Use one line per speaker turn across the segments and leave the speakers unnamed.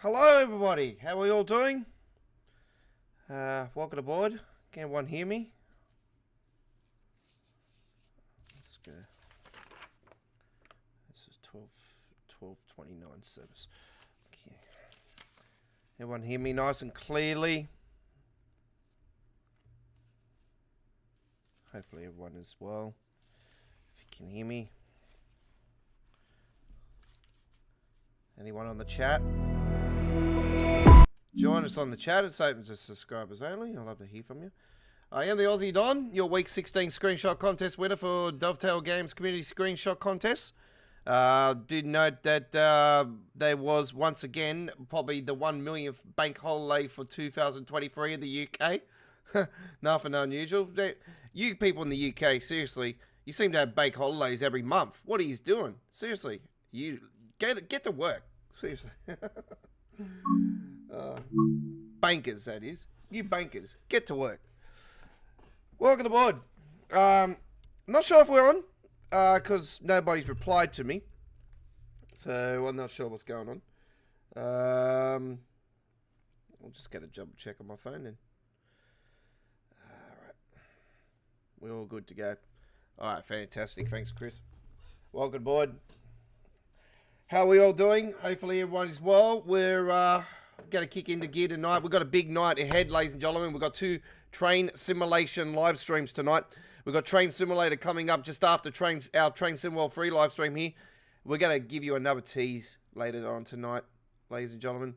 Hello everybody, how are you all doing? Welcome aboard. Can everyone hear me? Let's go. This is 12:29 service. Okay. Everyone hear me nice and clearly? Hopefully everyone as well. If you can hear me. Anyone on the chat? Join us on the chat. It's open to subscribers only. I'd love to hear from you. I am the Aussie Don, your week 16 screenshot contest winner for Dovetail Games Community Screenshot Contest. Did note that there was once again probably the 1 millionth bank holiday for 2023 in the UK. Nothing unusual. You people in the UK, seriously, you seem to have bank holidays every month. What are you doing? Seriously, you get to work. Seriously. Bankers, that is. You bankers, get to work. Welcome aboard. Not sure if we're on, because nobody's replied to me. So I'm not sure what's going on. I'll just get a double check on my phone then. Alright. We're all good to go. Alright, fantastic. Thanks, Chris. Welcome aboard. How are we all doing? Hopefully everyone is well. We're going to kick into gear tonight. We've got a big night ahead, ladies and gentlemen. We've got 2 train simulation live streams tonight. We've got Train Simulator coming up just after our Train Sim World 3 live stream here. We're going to give you another tease later on tonight, ladies and gentlemen.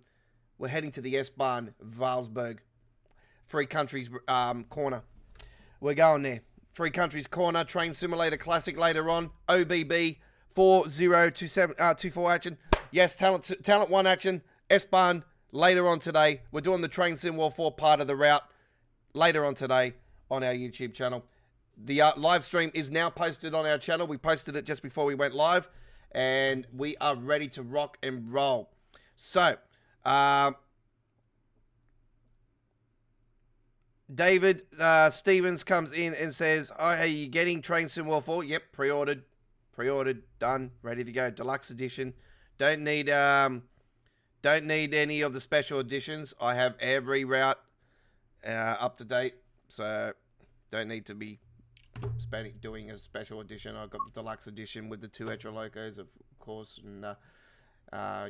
We're heading to the S-Bahn, Valsburg. 3 Countries corner. We're going there. 3 Countries corner, Train Simulator Classic later on. OBB 4024 action. Yes, Talent 1 action. S-Bahn later on today. We're doing the Train Sim World 4 part of the route later on today on our YouTube channel. The live stream is now posted on our channel. We posted it just before we went live. And we are ready to rock and roll. So, David Stevens comes in and says, "Oh, are you getting Train Sim World 4? Yep, pre-ordered. Pre-ordered, done, ready to go. Deluxe edition. Don't need any of the special editions. I have every route up to date, so don't need to be doing a special edition. I've got the deluxe edition with the 2 extra locos, of course, and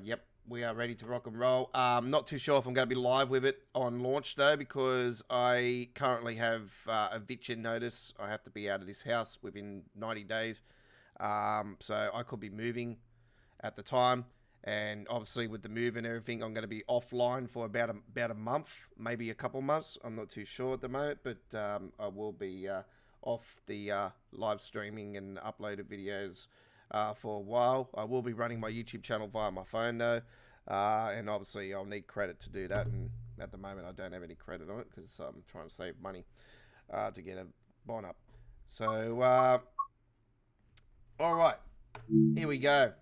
yep, we are ready to rock and roll. Not too sure if I'm going to be live with it on launch though, because I currently have a eviction notice. I have to be out of this house within 90 days. So I could be moving at the time, and obviously with the move and everything, I'm going to be offline for about a month, maybe a couple months. I'm not too sure at the moment, but I will be off the live streaming and uploaded videos for a while. I will be running my YouTube channel via my phone though, and obviously I'll need credit to do that, and at the moment I don't have any credit on it because I'm trying to save money to get a bond up. So all right, here we go.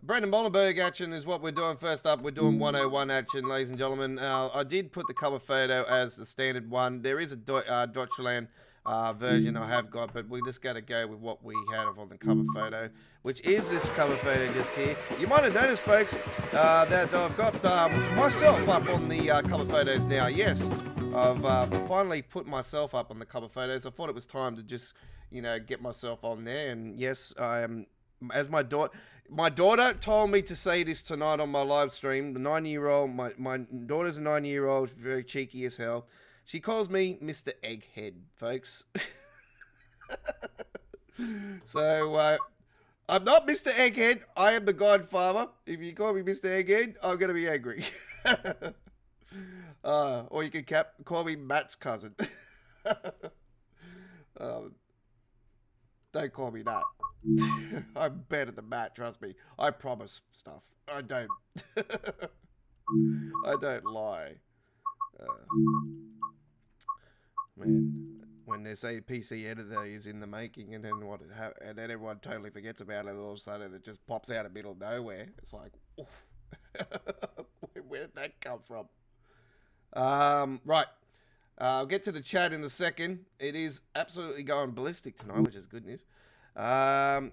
Brendan Oldenburg action is what we're doing first up. We're doing 101 action, ladies and gentlemen. I did put the cover photo as the standard one. There is a Deutschland version I have got, but we just got to go with what we had on the cover photo, which is this cover photo just here. You might have noticed, folks, that I've got myself up on the cover photos now. Yes, I've finally put myself up on the cover photos. I thought it was time to just, get myself on there. And yes, I am, as my daughter told me to say this tonight on my live stream. The 9-year-old, my daughter's a 9-year-old, very cheeky as hell. She calls me Mr. Egghead, folks. So, I'm not Mr. Egghead. I am the Godfather. If you call me Mr. Egghead, I'm going to be angry. Or you can call me Matt's cousin. Don't call me that. I'm better than Matt, trust me. I promise stuff. I don't. I don't lie. Man, when they say PC editor is in the making, and then and then everyone totally forgets about it, all of a sudden it just pops out of the middle of nowhere. It's like, where did that come from? Right. I'll get to the chat in a second. It is absolutely going ballistic tonight, which is good news. My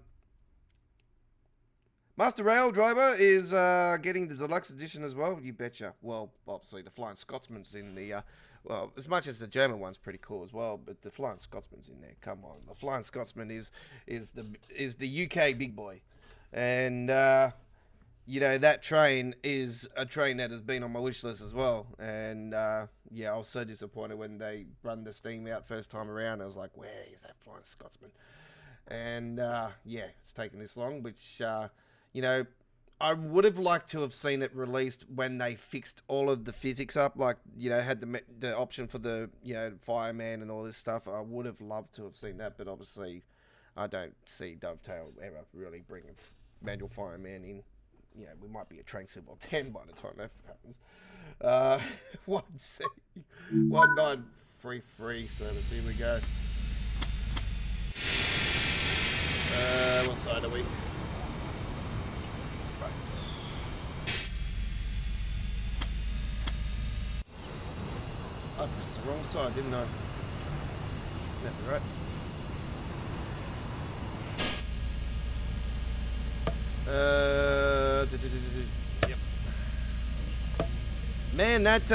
Master Rail Driver is getting the deluxe edition as well. You betcha. Well, obviously the Flying Scotsman's in the well, as much as the German one's pretty cool as well, but the Flying Scotsman's in there. Come on, the Flying Scotsman is the UK big boy, and you know, that train is a train that has been on my wish list as well. And yeah, I was so disappointed when they run the steam out first time around. I was like, where is that Flying Scotsman? And yeah, it's taken this long, which you know, I would have liked to have seen it released when they fixed all of the physics up, like, you know, had the option for the, you know, fireman and all this stuff. I would have loved to have seen that, but obviously I don't see Dovetail ever really bringing manual fireman in. You know, we might be a train symbol 10 by the time that happens. 1933 service, here we go. What side are we? Right. I pressed the wrong side, didn't I? That'd be right. Yep. Man, that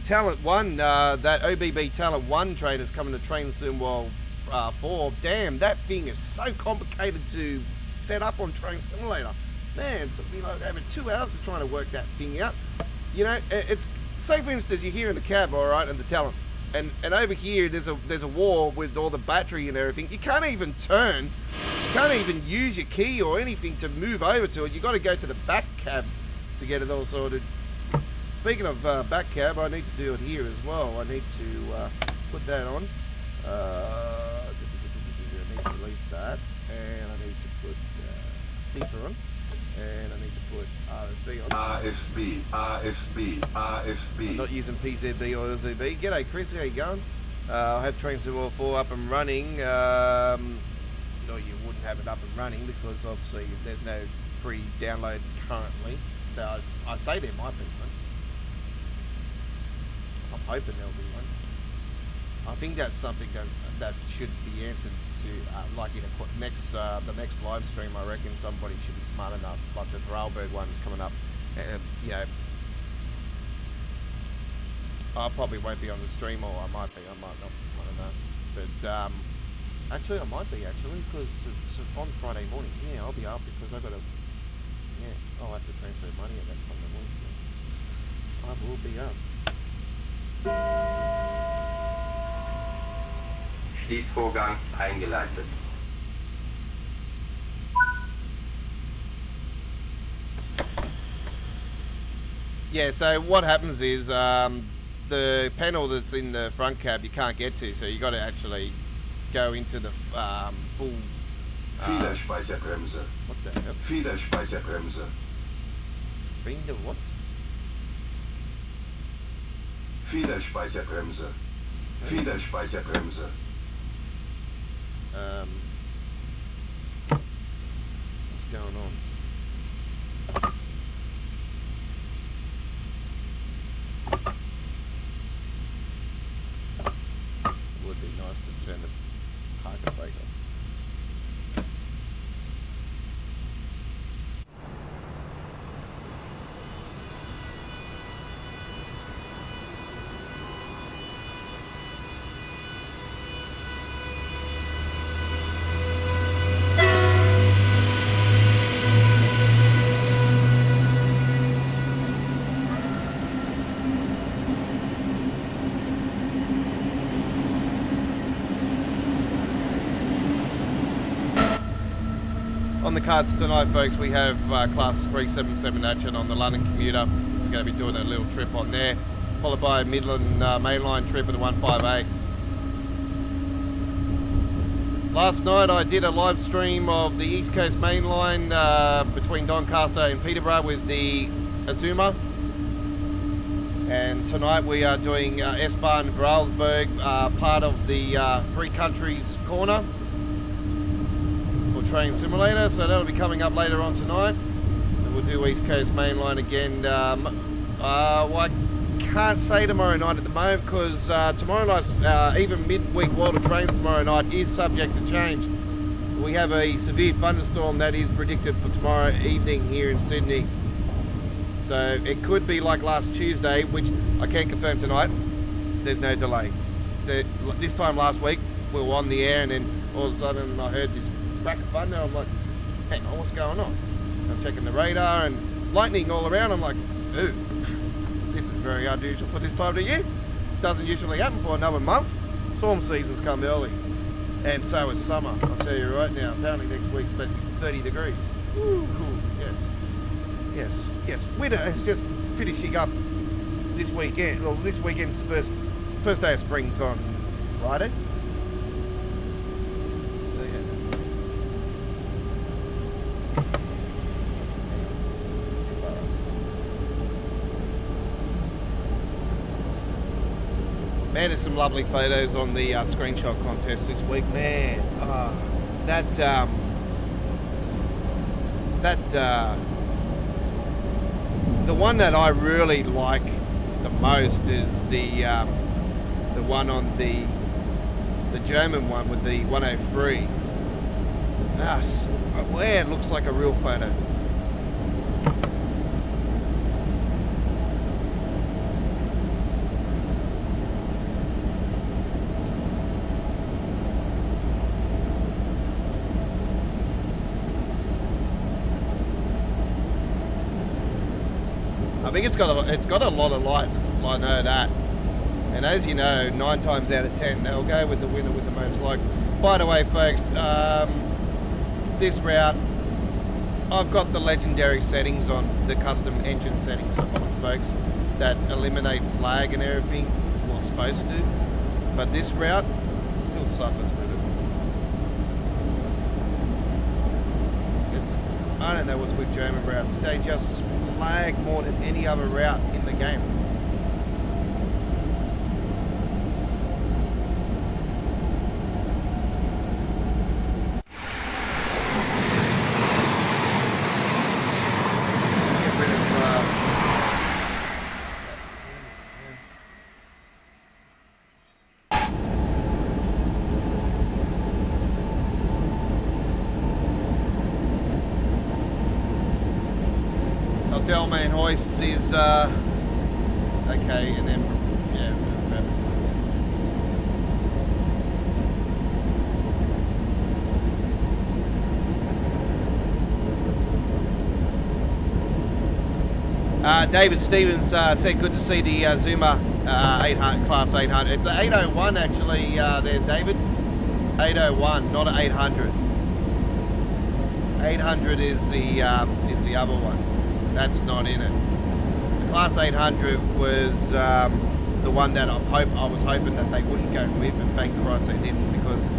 Talent 1, that OBB Talent 1 train is coming to Train Symbol 4. Damn, that thing is so complicated to set up on Train Simulator. Man, it took me like over 2 hours of trying to work that thing out. You know, it's, say for instance, you're here in the cab, all right, and the Talent, and over here there's a wall with all the battery and everything. You can't even turn. You can't even use your key or anything to move over to it. You got to go to the back cab to get it all sorted. Speaking of back cab, I need to do it here as well. I need to put that on. I need to release that, and I need to put CIFA on, and I need to put RFB on. RFB. I'm not using PZB or LZB. G'day Chris, how you going? I have Train Symbol 4 up and running. No, you wouldn't have it up and running because obviously there's no pre-download currently. I say there might be one. I'm hoping there'll be one. I think that's something that should be answered to, like in the next live stream. I reckon somebody should be smart enough, like the Railworks one's coming up, and you know, I probably won't be on the stream, or I might be, I might not, I don't know, but actually I might be because it's on Friday morning. Yeah, I'll be up because I've got to, yeah, I'll have to transfer money at that time of the morning, so I will be up.
Schließvorgang eingeleitet.
Yeah, so what happens is the panel that's in the front cab you can't get to, so you got to actually go into the full.
Fehlerspeicherbremse.
What the hell?
Fehlerspeicherbremse.
Finger what?
Fehlerspeicherbremse. Fehlerspeicherbremse.
What's going on? It would be nice to turn the parking brake off. On the cards tonight, folks, we have class 377 action on the London commuter. We're going to be doing a little trip on there, followed by a Midland Mainline trip at the 158. Last night I did a live stream of the East Coast Mainline between Doncaster and Peterborough with the Azuma. And tonight we are doing S-Bahn Vorarlberg, part of the Three Countries corner. Train Simulator, so that'll be coming up later on tonight. And we'll do East Coast Mainline again. Well, I can't say tomorrow night at the moment because tomorrow night's even midweek World of Trains tomorrow night is subject to change. we have a severe thunderstorm that is predicted for tomorrow evening here in Sydney. So it could be like last Tuesday, which I can't confirm tonight. There's no delay. This time last week, we were on the air, and then all of a sudden I heard this crack of thunder. I'm like, hang on, what's going on? I'm checking the radar and lightning all around. I'm like, ooh, this is very unusual for this time of year. Doesn't usually happen for another month. Storm seasons come early, and so is summer. I'll tell you right now. Apparently next week's supposed to be 30 degrees. Ooh, cool. Yes. Winter is just finishing up this weekend. Well, this weekend's the first day of spring's on Friday. So yeah. Man, there's some lovely photos on the screenshot contest this week. Man, the one that I really like the most is the one on the German one with the 103. Where it looks like a real photo. I think it's got a lot of lights. I know that. And as you know, 9 times out of 10, they'll go with the winner with the most likes. By the way, folks, this route, I've got the legendary settings on, the custom engine settings on, folks, that eliminates lag and everything, or supposed to. But this route still suffers with it. I don't know what's with German routes. They just lag more than any other route in the game. Main hoist is okay, and then David Stevens said good to see the Zuma 800 class 800. It's an 801 actually there, David. 801, not an 800. 800 is the other one. That's not in it. The Class 800 was the one that I was hoping that they wouldn't go with, and thank Christ they didn't, because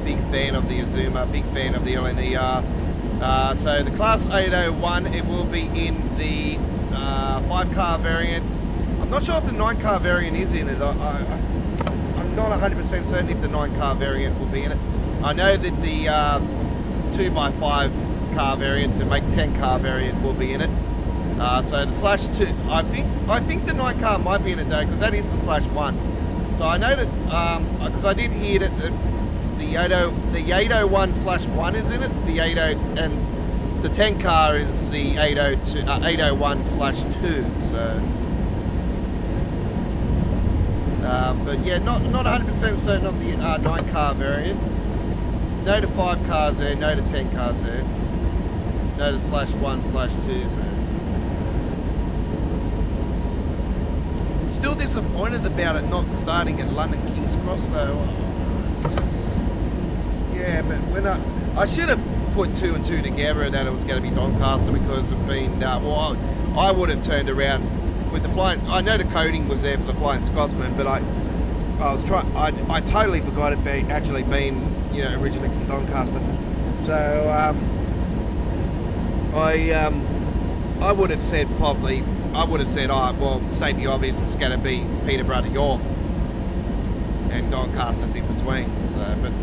big fan of the Azuma, big fan of the LNER. So the Class 801, it will be in the 5-car variant. I'm not sure if the 9-car variant is in it. I'm not 100% certain if the 9-car variant will be in it. I know that the 2x5 car variant, the make 10-car variant, will be in it. So the /2, I think the 9-car might be in it though, because that is the /1. So I know that because I did hear that the 801/1 is in it. The 80 and the 10-car is the 801/2. So, but yeah, not 100% certain on the 9-car variant. No to 5 cars there, no to 10 cars there, no to /1/2s there. Still disappointed about it not starting at London King's Cross though. It's just, yeah, but when I should have put 2 and 2 together that it was going to be Doncaster, because of being, well, I would have turned around with the flying. I know the coding was there for the Flying Scotsman, but I totally forgot it actually being, you know, originally from Doncaster. So I would have said probably. I would have said, oh, well, state the obvious, it's going to be Peterborough to York, and Doncaster's in between. So, but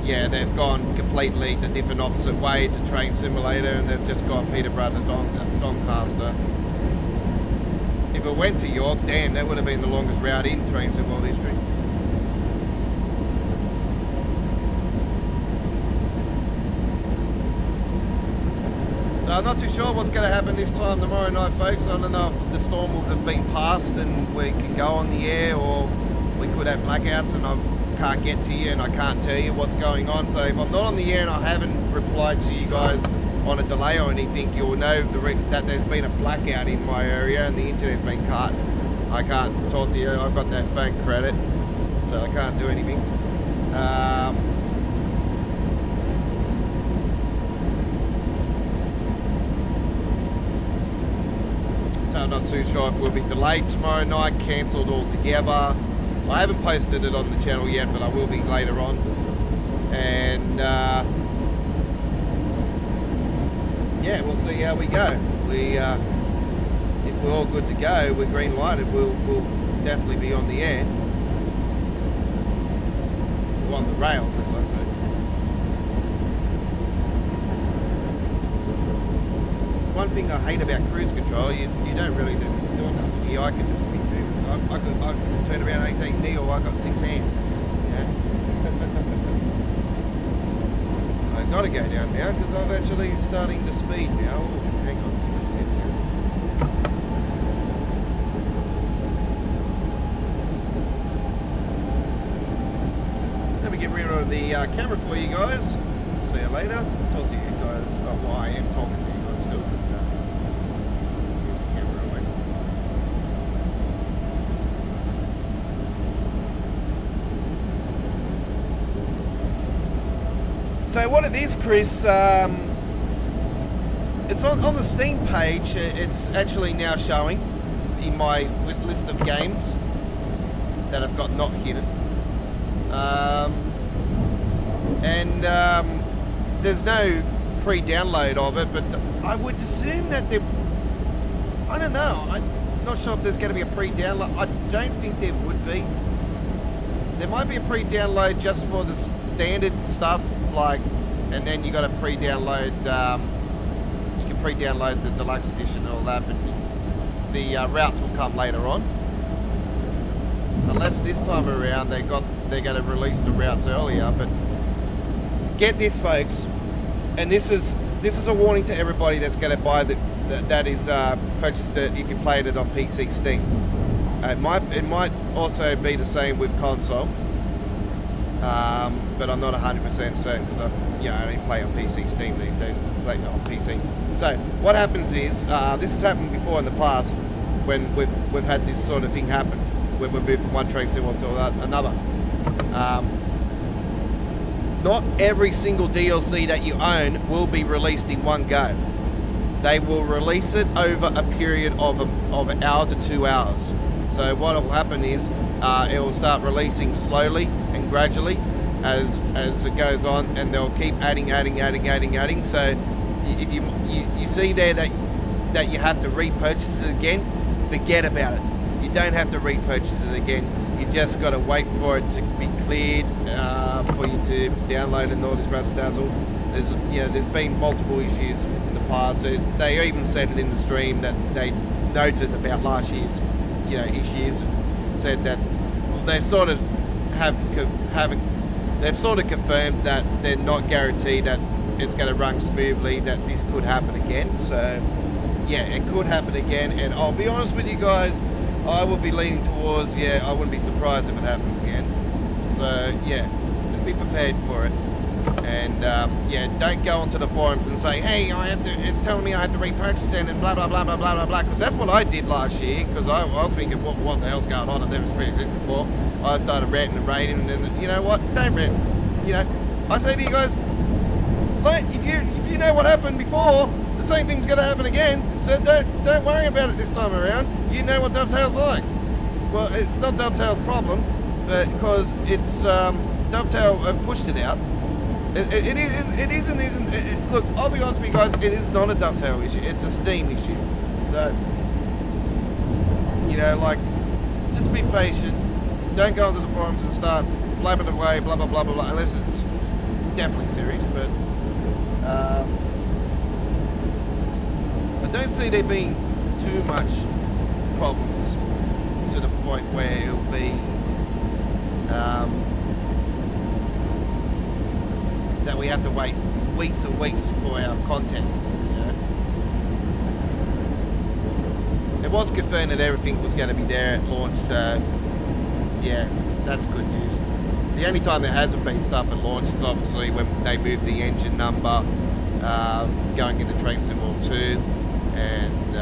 yeah, they've gone completely the different opposite way to Train Simulator, and they've just gone Peterborough to Doncaster. If it went to York, damn, that would have been the longest route in Train Sim World history. So I'm not too sure what's going to happen this time tomorrow night, folks. I don't know if the storm will have been passed and we can go on the air, or we could have blackouts and I can't get to you and I can't tell you what's going on. So if I'm not on the air and I haven't replied to you guys on a delay or anything, you'll know that there's been a blackout in my area and the internet's been cut. I can't talk to you. I've got no phone credit, so I can't do anything. So I'm not too sure if we'll be delayed tomorrow night, cancelled altogether. I haven't posted it on the channel yet, but I will be later on. And yeah, we'll see how we go. If we're all good to go, we're green lighted, we'll definitely be on the air. Or on the rails, as I say. One thing I hate about cruise control, you don't really do nothing here. I can just be moving. I could turn around and say, Neil, I've got 6 hands. You know? I've got to go down now because I'm actually starting to speed now. Oh, hang on, let's get here. Let me get rid of the camera for you guys. See you later. Talk to you guys. Oh, well, I am talking to you guys still, but camera away. So what it is, Chris, it's on the Steam page. It's actually now showing in my list of games that I've got not hidden. There's no pre-download of it, but I would assume that I don't know. I'm not sure if there's going to be a pre-download. I don't think there would be. There might be a pre-download just for the standard stuff, like, and then you got to pre-download. You can pre-download the deluxe edition and all that, but the routes will come later on. Unless this time around they're going to release the routes earlier. But get this, folks, and this is a warning to everybody that's going to buy that is purchased it if you played it on PC Steam. It might also be the same with console, but I'm not 100% certain because I only play on PC Steam these days. I play on PC. So what happens is this has happened before in the past when we've had this sort of thing happen when we move from one train symbol to another. Not every single DLC that you own will be released in one go. They will release it over a period of an hour to 2 hours. So what will happen is it will start releasing slowly and gradually as it goes on, and they'll keep adding. So if you see there that you have to repurchase it again, forget about it. You don't have to repurchase it again. You just got to wait for it to be cleared for you to download and all this razzle dazzle. There's been multiple issues in the past. So they even said it in the stream that they noted about last year's issues, and said that they sort of they've sort of confirmed that they're not guaranteed that it's going to run smoothly, that this could happen again. So yeah, it could happen again, and I'll be honest with you guys, I would be leaning towards, I wouldn't be surprised if it happens again. So yeah, just be prepared for it. And don't go onto the forums and say, hey, it's telling me I have to repurchase it and blah blah blah blah blah blah blah, because that's what I did last year, because I was thinking, what the hell's going on? I've never experienced this before. I started ranting and raving, and then, you know what, don't rant. I say to you guys, like, if you know what happened before, the same thing's going to happen again, so don't worry about it this time around. You know what Dovetail's like. Well, it's not Dovetail's problem, but because it's Dovetail have pushed it out. It isn't. Look, I'll be honest with you guys, it is not a Dovetail issue, it's a Steam issue. So, just be patient. Don't go onto the forums and start blabbing away, blah blah blah blah blah, unless it's definitely serious. But I don't see there being too much problems to the point where it'll be that we have to wait weeks and weeks for our content. It was confirmed that everything was going to be there at launch, so yeah, that's good news. The only time there hasn't been stuff at launch is obviously when they moved the engine number going into Train Sim World 2, and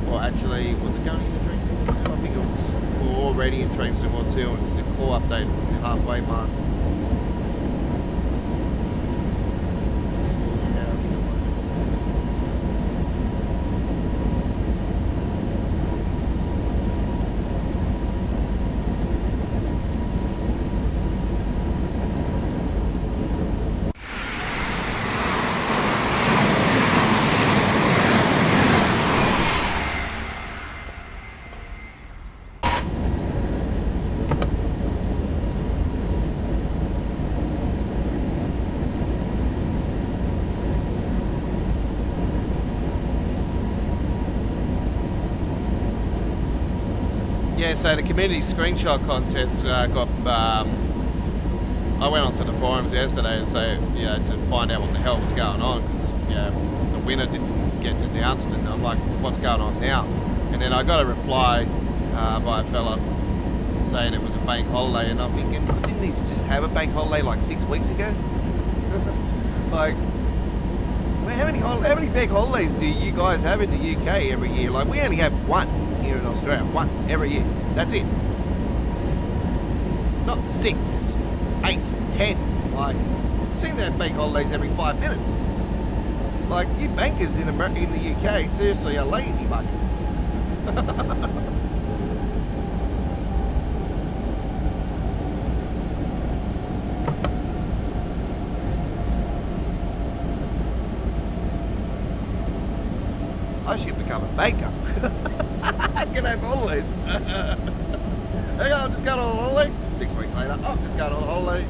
well, actually, was it going into Train Sim World 2? I think it was already in Train Sim World 2, and it's the core update halfway mark. Yeah, so the community screenshot contest got. I went onto the forums yesterday and to find out what the hell was going on, because the winner didn't get announced, and I'm like, what's going on now? And then I got a reply by a fella saying it was a bank holiday, and I'm thinking, didn't he just have a bank holiday like 6 weeks ago? Like, how many bank holidays do you guys have in the UK every year? Like, we only have one here in Australia, one every year. That's it. Not 6, 8, 10. Like, you seem to have bank holidays every 5 minutes. Like, you bankers in the UK seriously are lazy buggers. I should become a banker. I can have holidays. Hang on, I'm just going on a holiday. 6 weeks later, I'm just going on a holiday.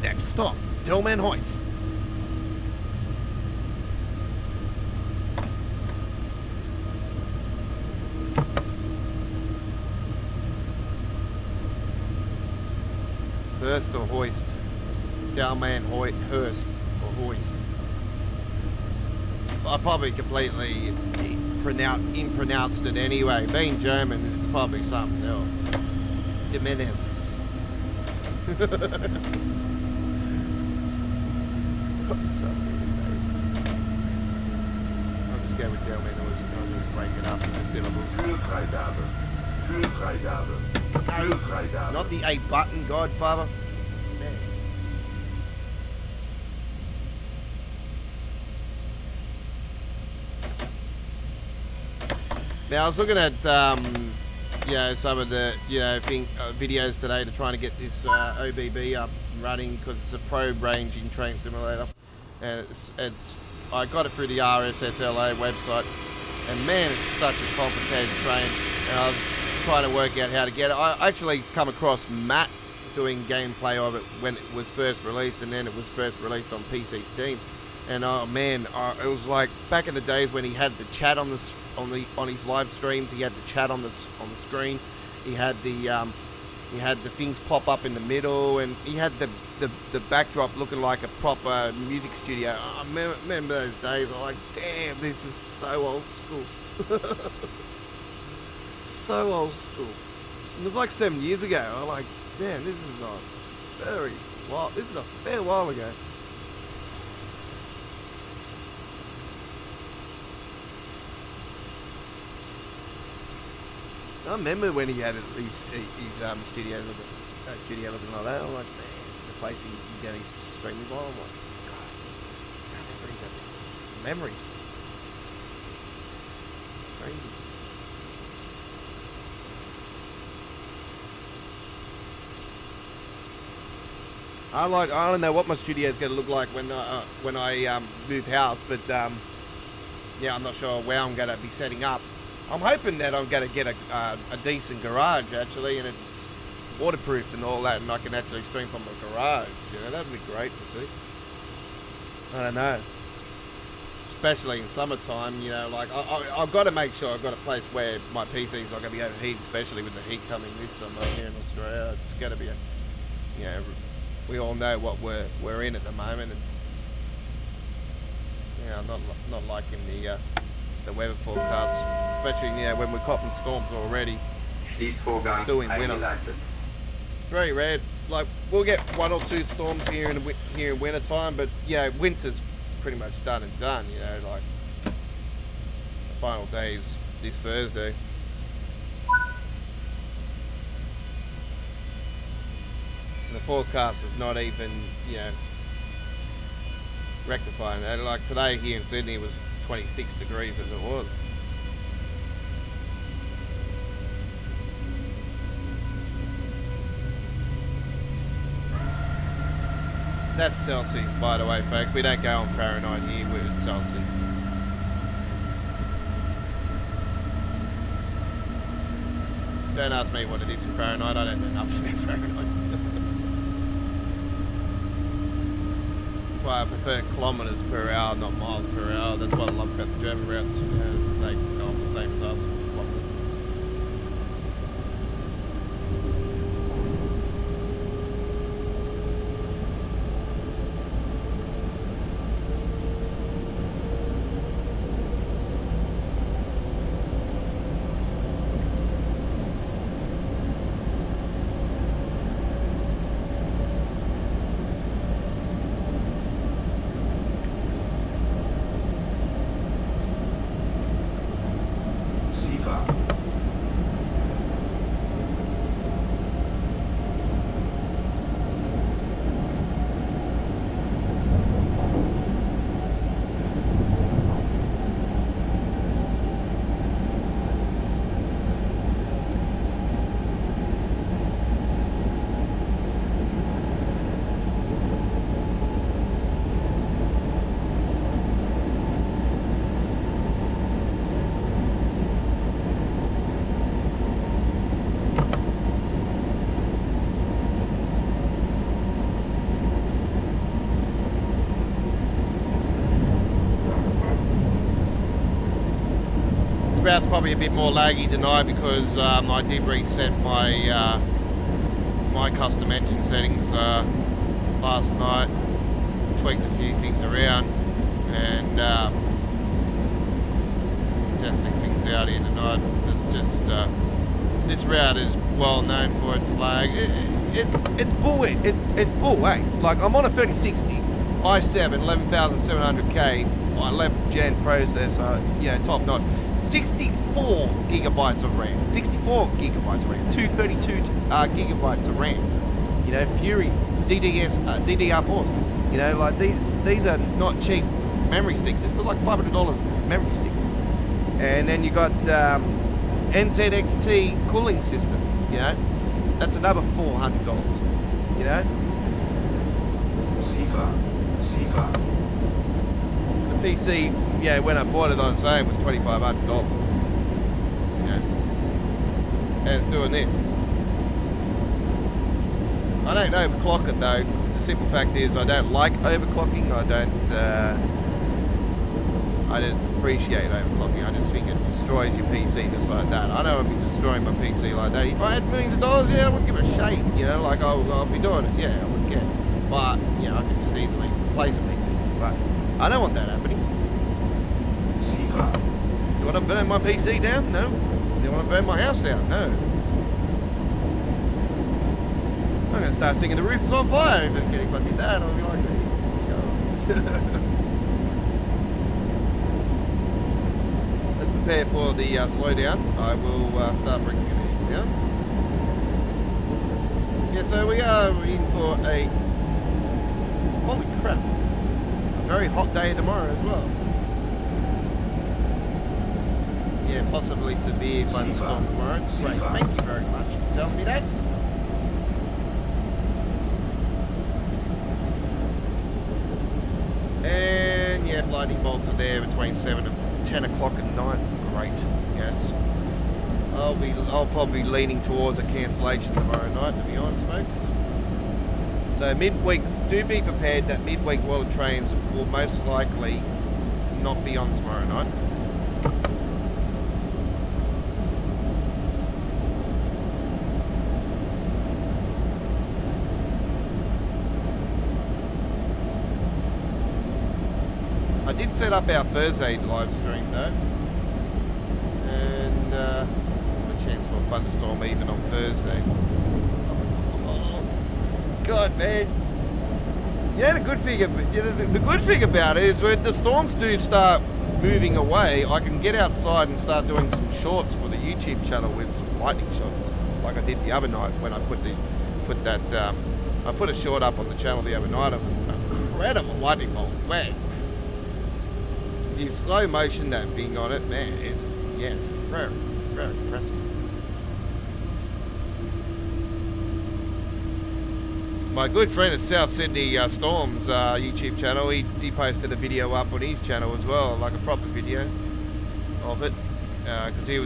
Next stop, Dillman Hoist. Hurst or Hoist? Dillman Hurst or Hoist? I probably completely impronounced it anyway. Being German, it's probably something else. Diminis. I'll just go with Delman Noise and I'll just break it up into syllables.
Kühlfreigabe. Kühlfreigabe. Kühlfreigabe.
Not the A button, Godfather. Man. Now I was looking at some of the videos today to try to get this OBB up and running, because it's a probe ranging train simulator, and it's I got it through the RSSLA website, and man, it's such a complicated train, and I was trying to work out how to get it. I actually come across Matt doing gameplay of it when it was first released, and then it was first released on PC Steam. And oh man, it was like back in the days when he had the chat on his live streams. He had the chat on the screen. He had the things pop up in the middle, and he had the backdrop looking like a proper music studio. I remember those days. I'm like, damn, this is so old school. So old school. It was like 7 years ago. I'm like, damn, this is a fair while ago. I remember when he had his studio looking like that. I'm like, man, the place he got his streaming by. I'm like, God, that brings up memories. Crazy. I don't know what my studio is going to look like when I move house, but yeah, I'm not sure where I'm going to be setting up. I'm hoping that I'm going to get a decent garage actually, and it's waterproof and all that, and I can actually stream from the garage. You know, that'd be great to see. I don't know, especially in summertime. You know, like I've got to make sure I've got a place where my PC's not going to be overheating, especially with the heat coming this summer here in Australia. It's going to be you know, we all know what we're in at the moment, and yeah, I'm not liking the weather forecast, especially when we're copping storms already. Still in winter. It's very rare. Like we'll get 1 or 2 storms here in winter time, but yeah, winter's pretty much done and done. You know, like the final day is this Thursday. And the forecast is not even rectifying that. Like today here in Sydney was 26 degrees as it was. That's Celsius, by the way, folks. We don't go on Fahrenheit here, we're Celsius. Don't ask me what it is in Fahrenheit. I don't know nothing about Fahrenheit. That's why I prefer kilometres per hour, not miles per hour. That's what I love about the German routes. They go off the same as us. Route's probably a bit more laggy tonight because I did reset my my custom engine settings last night, tweaked a few things around, and testing things out here tonight. It's just this route is well known for its lag. It's bull. It's bull, eh? Like I'm on a 3060 i7 11,700K 11th gen processor, top notch. 64 gigabytes of RAM, 64 gigabytes of RAM, 232 gigabytes of RAM. Fury DDR4s. Like these are not cheap memory sticks. It's like $500 memory sticks. And then you got NZXT cooling system. That's another $400.
Sifa.
The PC. Yeah, when I bought it on sale, it was $2,500. And it's doing this. I don't overclock it though. The simple fact is, I don't like overclocking. I don't appreciate overclocking. I just think it destroys your PC just like that. I know I'd be destroying my PC like that. If I had millions of dollars, I wouldn't give a shake. Like I'll be doing it. Yeah, I wouldn't care. But I could just easily replace a PC. But I don't want that happening. You want to burn my PC down? No. You want to burn my house down? No. I'm going to start singing "The Roof is on Fire" if I did that. I'll be like, what's going on? Let's prepare for the slowdown. I will start bringing it down. Yeah, so we are in for a holy crap, a very hot day tomorrow as well. Yeah, possibly severe thunderstorm tomorrow. Great, thank you very much for telling me that. lightning bolts are there between 7 and 10 o'clock at night. Great, yes. I'll probably be leaning towards a cancellation tomorrow night, to be honest, folks. So midweek, do be prepared that midweek World Trains will most likely not be on tomorrow night. I did set up our Thursday live stream though, and a chance for a thunderstorm even on Thursday. Oh, God, man. Yeah, the good thing about it is when the storms do start moving away, I can get outside and start doing some shorts for the YouTube channel with some lightning shots, like I did the other night when I I put a short up on the channel the other night of an incredible lightning bolt. Man. If you slow motion that thing on it, man, it's, yeah, very, very impressive. My good friend at South Sydney Storm's YouTube channel, he posted a video up on his channel as well, like a proper video of it, because he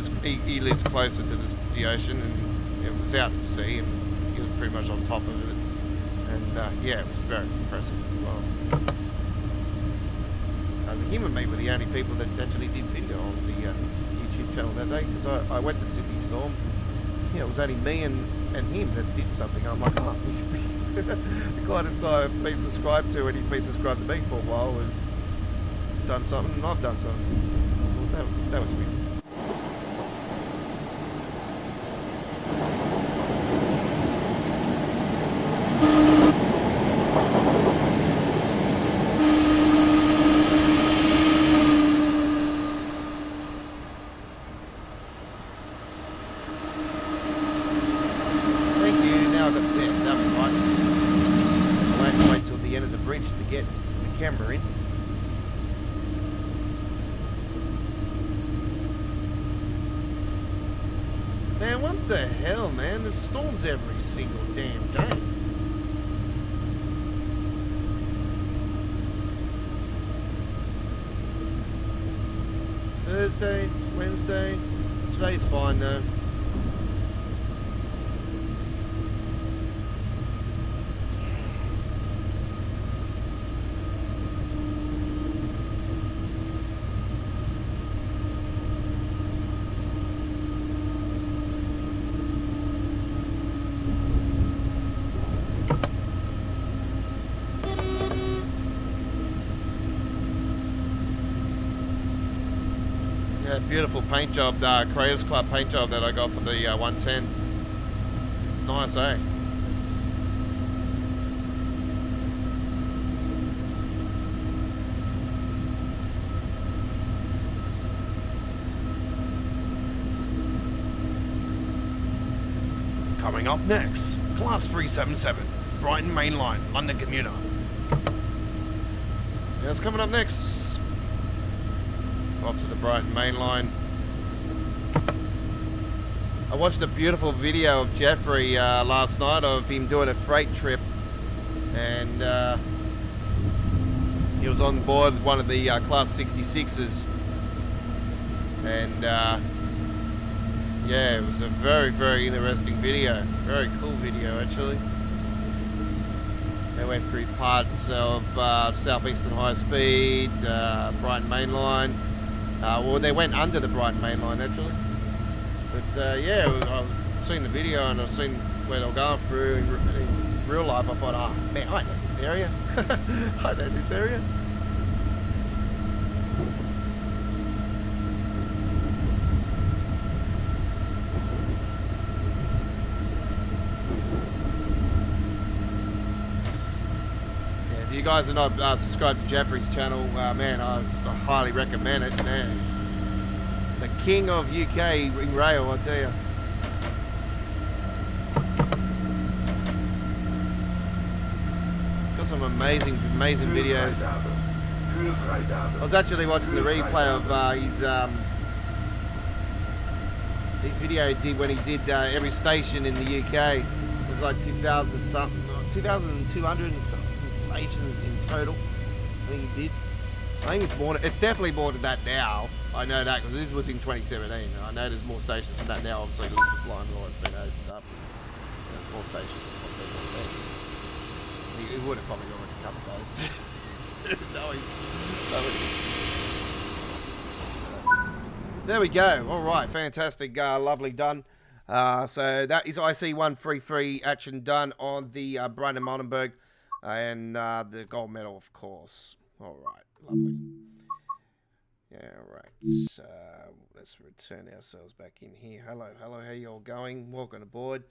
lives closer to the ocean and it was out at sea and he was pretty much on top of it, and yeah, it was very impressive as well. Him and me were the only people that actually did video on the YouTube channel that day, because I went to Sydney Storms and yeah, it was only me and him that did something. I'm like, oh, the guy that I've been subscribed to and he's been subscribed to me for a while has done something and I've done something. Well, that was weird. Man, what the hell, man? There's storms every single damn day. Thursday, Wednesday. Today's fine though. Beautiful paint job, Creators Club paint job that I got for the 110. It's nice, eh? Coming up next, Class 377, Brighton Mainline, London commuter. Yeah, it's coming up next. Off to the Brighton Mainline. I watched a beautiful video of Jeffrey last night of him doing a freight trip, and he was on board one of the Class 66s, and yeah, it was a very, very interesting video, very cool video actually. They went through parts of Southeastern High Speed, Brighton Mainline. Well, they went under the Brighton Mainline actually, but yeah, I've seen the video and I've seen where they were going through in real life. I thought, oh man, I know this area. I know this area. If you guys are not subscribed to Jeffrey's channel, man, I highly recommend it. Man, he's the king of UK in rail, I tell you. It's got some amazing videos. I was actually watching the replay of his video he did when he did every station in the UK. It was like 2,000 something, 2,200 and something stations in total, I think he did. I think it's more. It's definitely more than that now. I know that because this was in 2017. I know there's more stations than that now. Obviously, Elizabeth Line has been opened up. There's more stations than what there was then. He would have probably already covered those too. There we go. All right, fantastic, lovely done. So that is IC 133 action done on the Brighton Oldenburg and the gold medal, of course. All right, lovely. Yeah, all right. So let's return ourselves back in here. Hello, how you all going? Welcome aboard.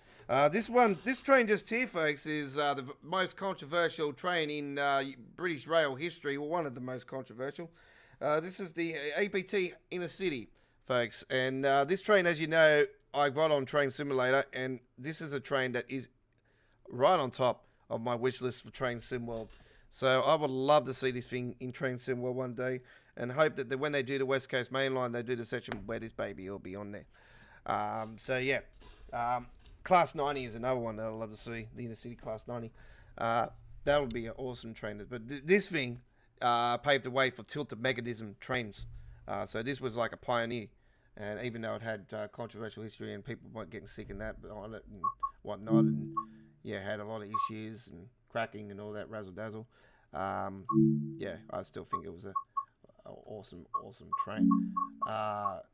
This train just here, folks, is the most controversial train in British rail history, or one of the most controversial. This is the APT Inner City, folks, and this train, as you know, I got on Train Simulator, and this is a train that is right on top of my wish list for Train Sim World. So I would love to see this thing in Train Sim World one day, and hope that when they do the West Coast Mainline, they do the section where this baby will be on there. So yeah, Class 90 is another one that I'd love to see, the Inner City Class 90. That would be an awesome train. But this thing paved the way for tilted mechanism trains. So this was like a pioneer. And even though it had controversial history and people weren't getting sick and that on it and whatnot, and yeah, had a lot of issues and cracking and all that razzle dazzle. Yeah, I still think it was a awesome train.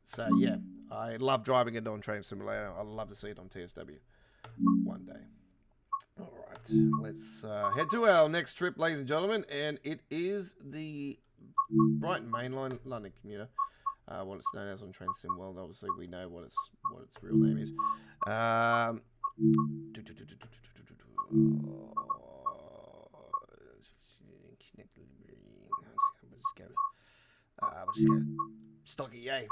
So yeah, I love driving it on Train Simulator. I'd love to see it on TSW one day. All right, let's head to our next trip, ladies and gentlemen, and it is the Brighton Mainline London commuter. What it's known as on Train Sim World. Obviously, we know what its real name is. We'll just go stocky, yay.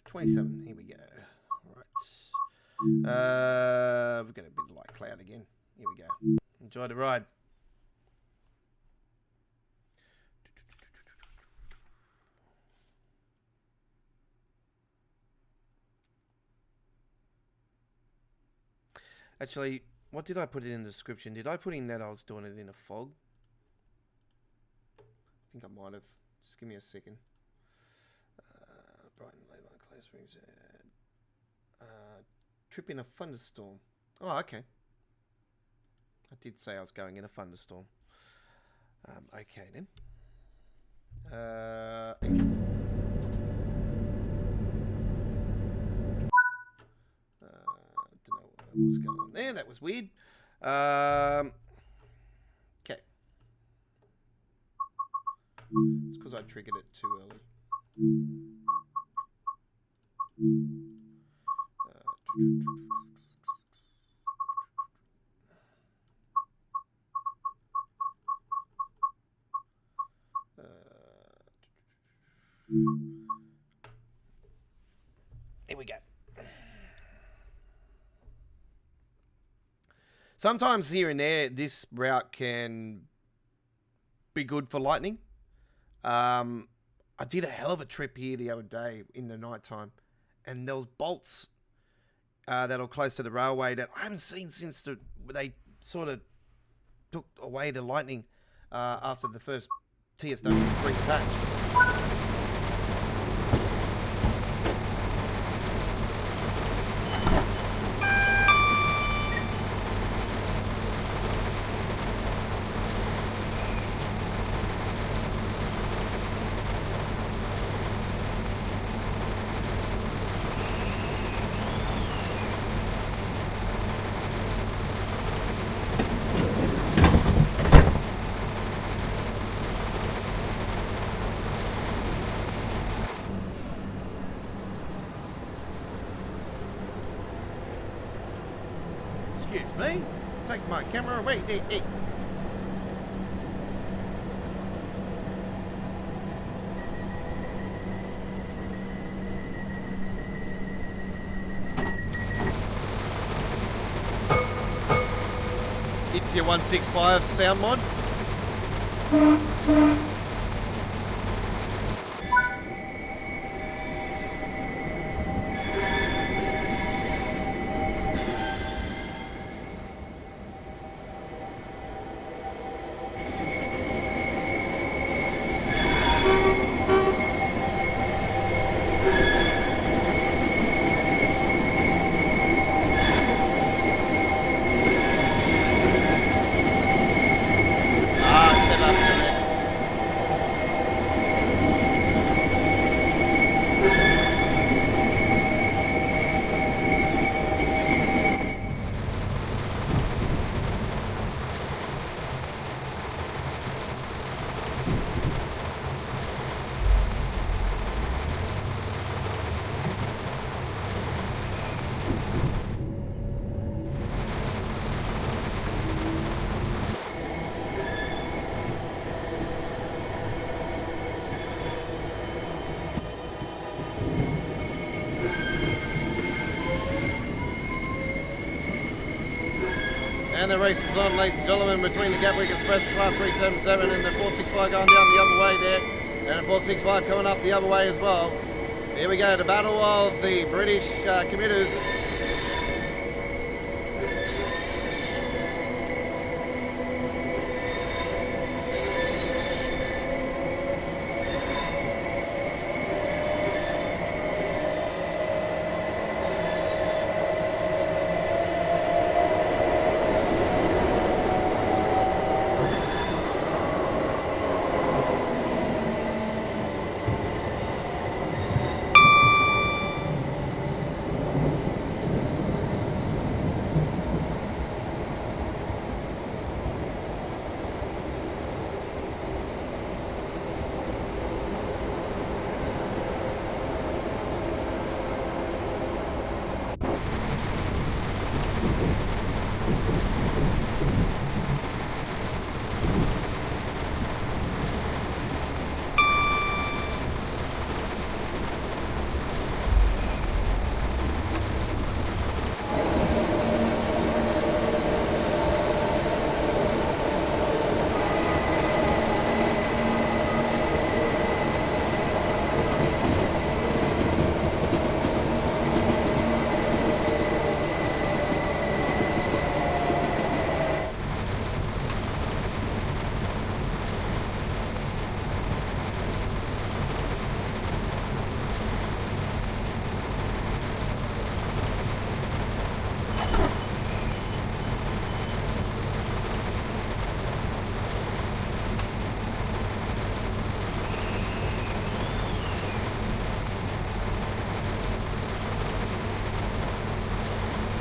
27. Here we go. Right. We've got a bit of light cloud again. Here we go. Enjoy the ride. Actually, what did I put in the description? Did I put in that I was doing it in a fog? I think I might have. Just give me a second. Brighton Mainline Class Rings. Trip in a thunderstorm. Oh, okay. I did say I was going in a thunderstorm. Okay then. What's going on there? That was weird. Okay. It's because I triggered it too early. Here we go. Sometimes here and there, this route can be good for lightning. I did a hell of a trip here the other day in the nighttime, and there was bolts that are close to the railway that I haven't seen since they sort of took away the lightning after the first TSW3 patch. Excuse me. Take my camera away. Hey. It's your 165 sound mod. And the race is on, ladies and gentlemen, between the Gatwick Express Class 377 and the 465 going down the other way there. And the 465 coming up the other way as well. Here we go, the battle of the British commuters.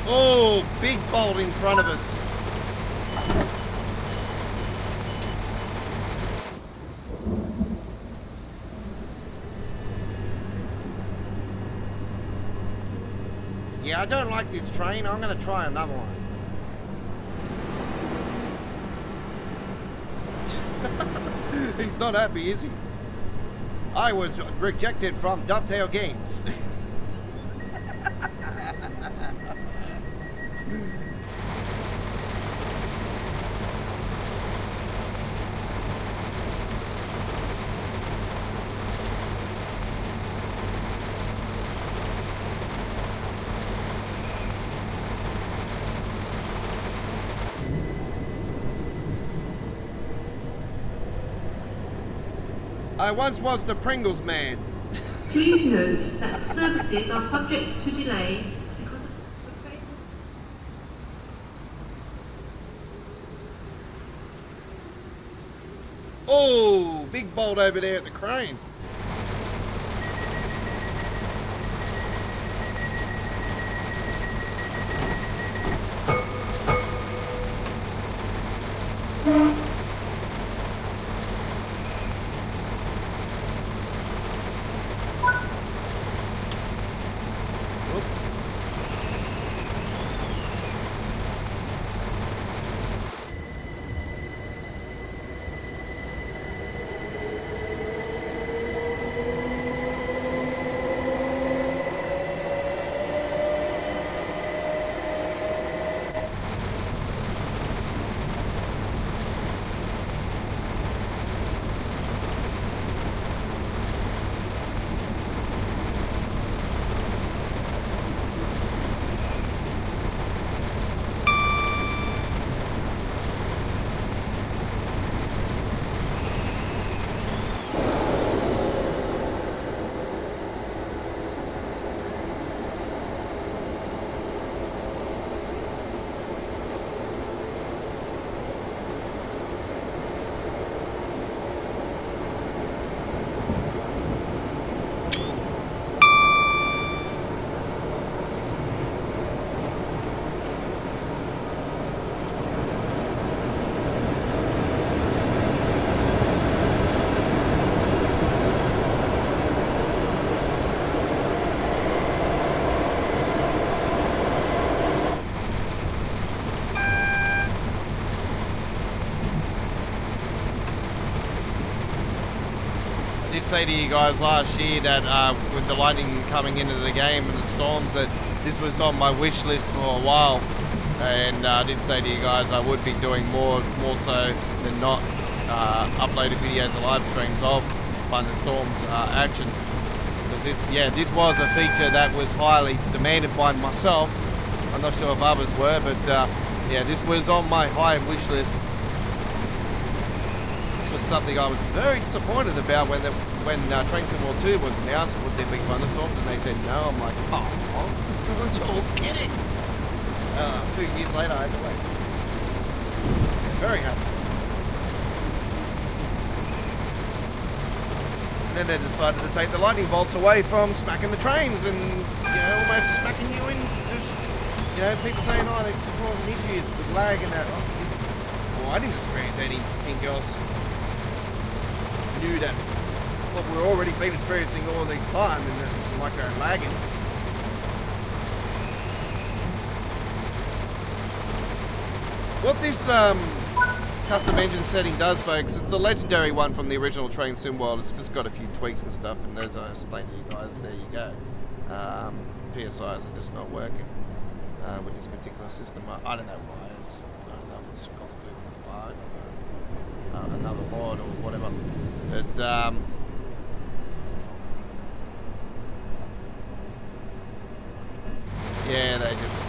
Oh, big bolt in front of us. Yeah, I don't like this train. I'm going to try another one. He's not happy, is he? I was rejected from Dovetail Games. I once was the Pringles man.
Please note that services are subject to delay because of...
Oh, big bolt over there at the crane. I did say to you guys last year that with the lightning coming into the game and the storms that this was on my wish list for a while. And I did say to you guys I would be doing more so than not uploaded videos and live streams of Thunderstorm's action. Because this was a feature that was highly demanded by myself. I'm not sure if others were, but yeah, this was on my high wish list. This was something I was very disappointed about when Train Sim World 2 was announced. Would there be thunderstorms? And they said no. I'm like, oh, you're kidding. 2 years later, I had to wait. Yeah, very happy. And then they decided to take the lightning bolts away from smacking the trains and, almost smacking you in. People saying, oh, it's causing issues with lag and that. Well, I didn't experience anything else new that what we're already been experiencing all these time, and it's like they're lagging. What this custom engine setting does, folks, it's the legendary one from the original Train Sim World. It's just got a few tweaks and stuff, and as I explained to you guys, there you go. PSIs are just not working with this particular system. I don't know why. I don't know if it's got to do with another mod or whatever. But yeah, they just.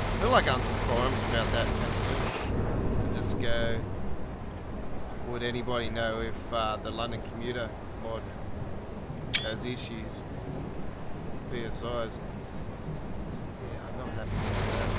I feel like I'm on forums about that. And just go. Would anybody know if the London commuter mod has issues? PSIs. Yeah, I'm not happy with that.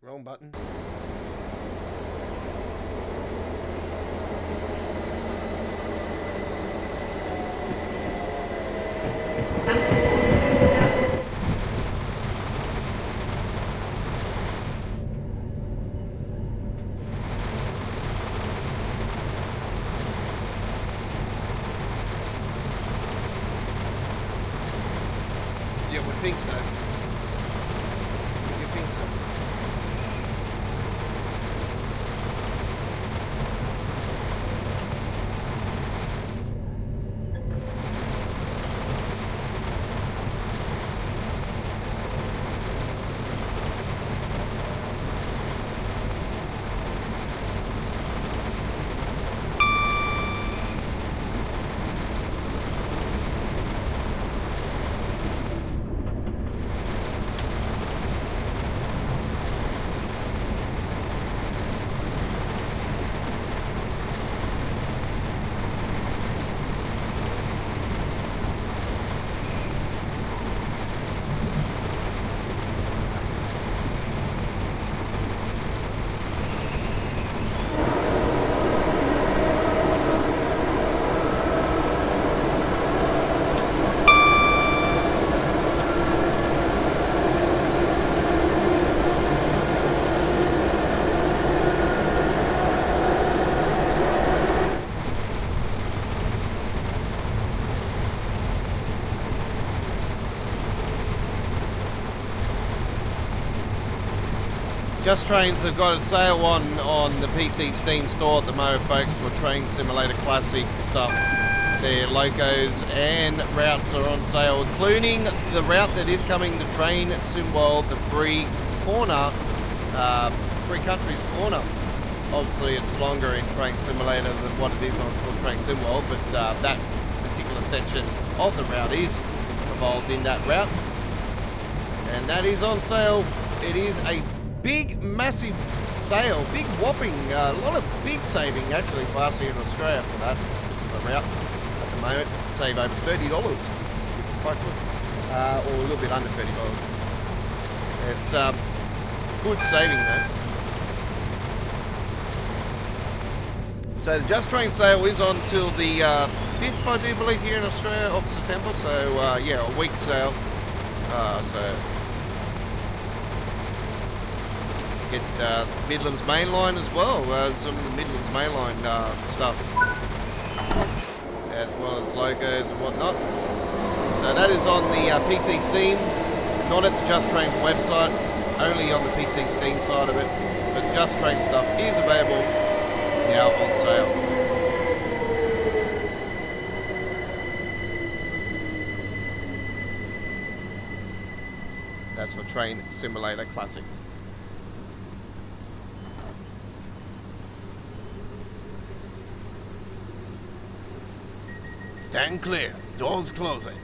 Wrong button. Yeah, we think so. You think so? Just Trains have got a sale on the PC Steam store at the moment, folks, for Train Simulator Classic stuff. Their locos and routes are on sale, including the route that is coming to Train Sim World, the free corner, free countries corner. Obviously, it's longer in Train Simulator than what it is on full Train Sim World, but that particular section of the route is involved in that route, and that is on sale. It is a big, massive sale, big whopping, a lot of big saving actually for us here in Australia for that particular route at the moment. Save over $30, which is quite good, or a little bit under $30. It's good saving though. So the Just Train sale is on till the 5th, I do believe, here in Australia, of September. So yeah, a week sale. So get Midlands Mainline as well, some of the Midlands Mainline stuff, as well as logos and whatnot. So that is on the PC Steam, not at the Just Train website, only on the PC Steam side of it. But Just Train stuff is available now on sale. That's for Train Simulator Classic. Stand clear, doors closing.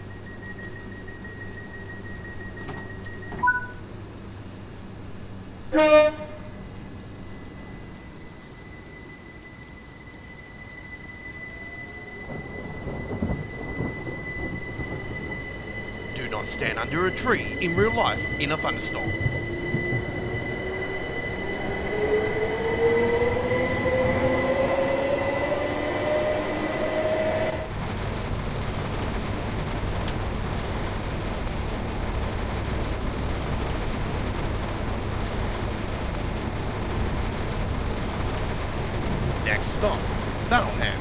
Do not stand under a tree in real life in a thunderstorm. Next stop, Bahnstrecke.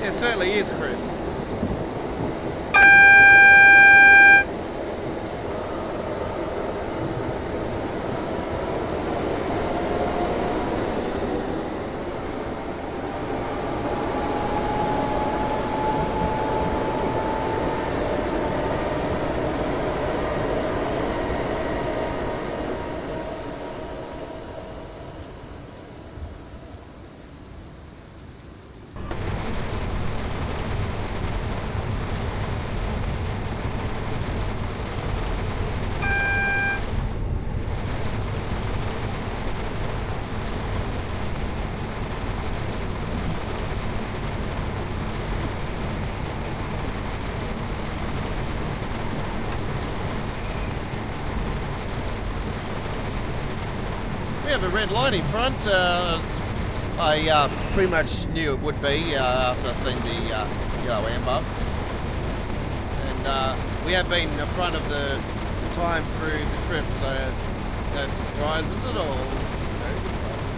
It certainly is, Chris. have a red line in front. I pretty much knew it would be after I seen the yellow amber. And we have been in front of the time through the trip, so no surprises at all. No surprises.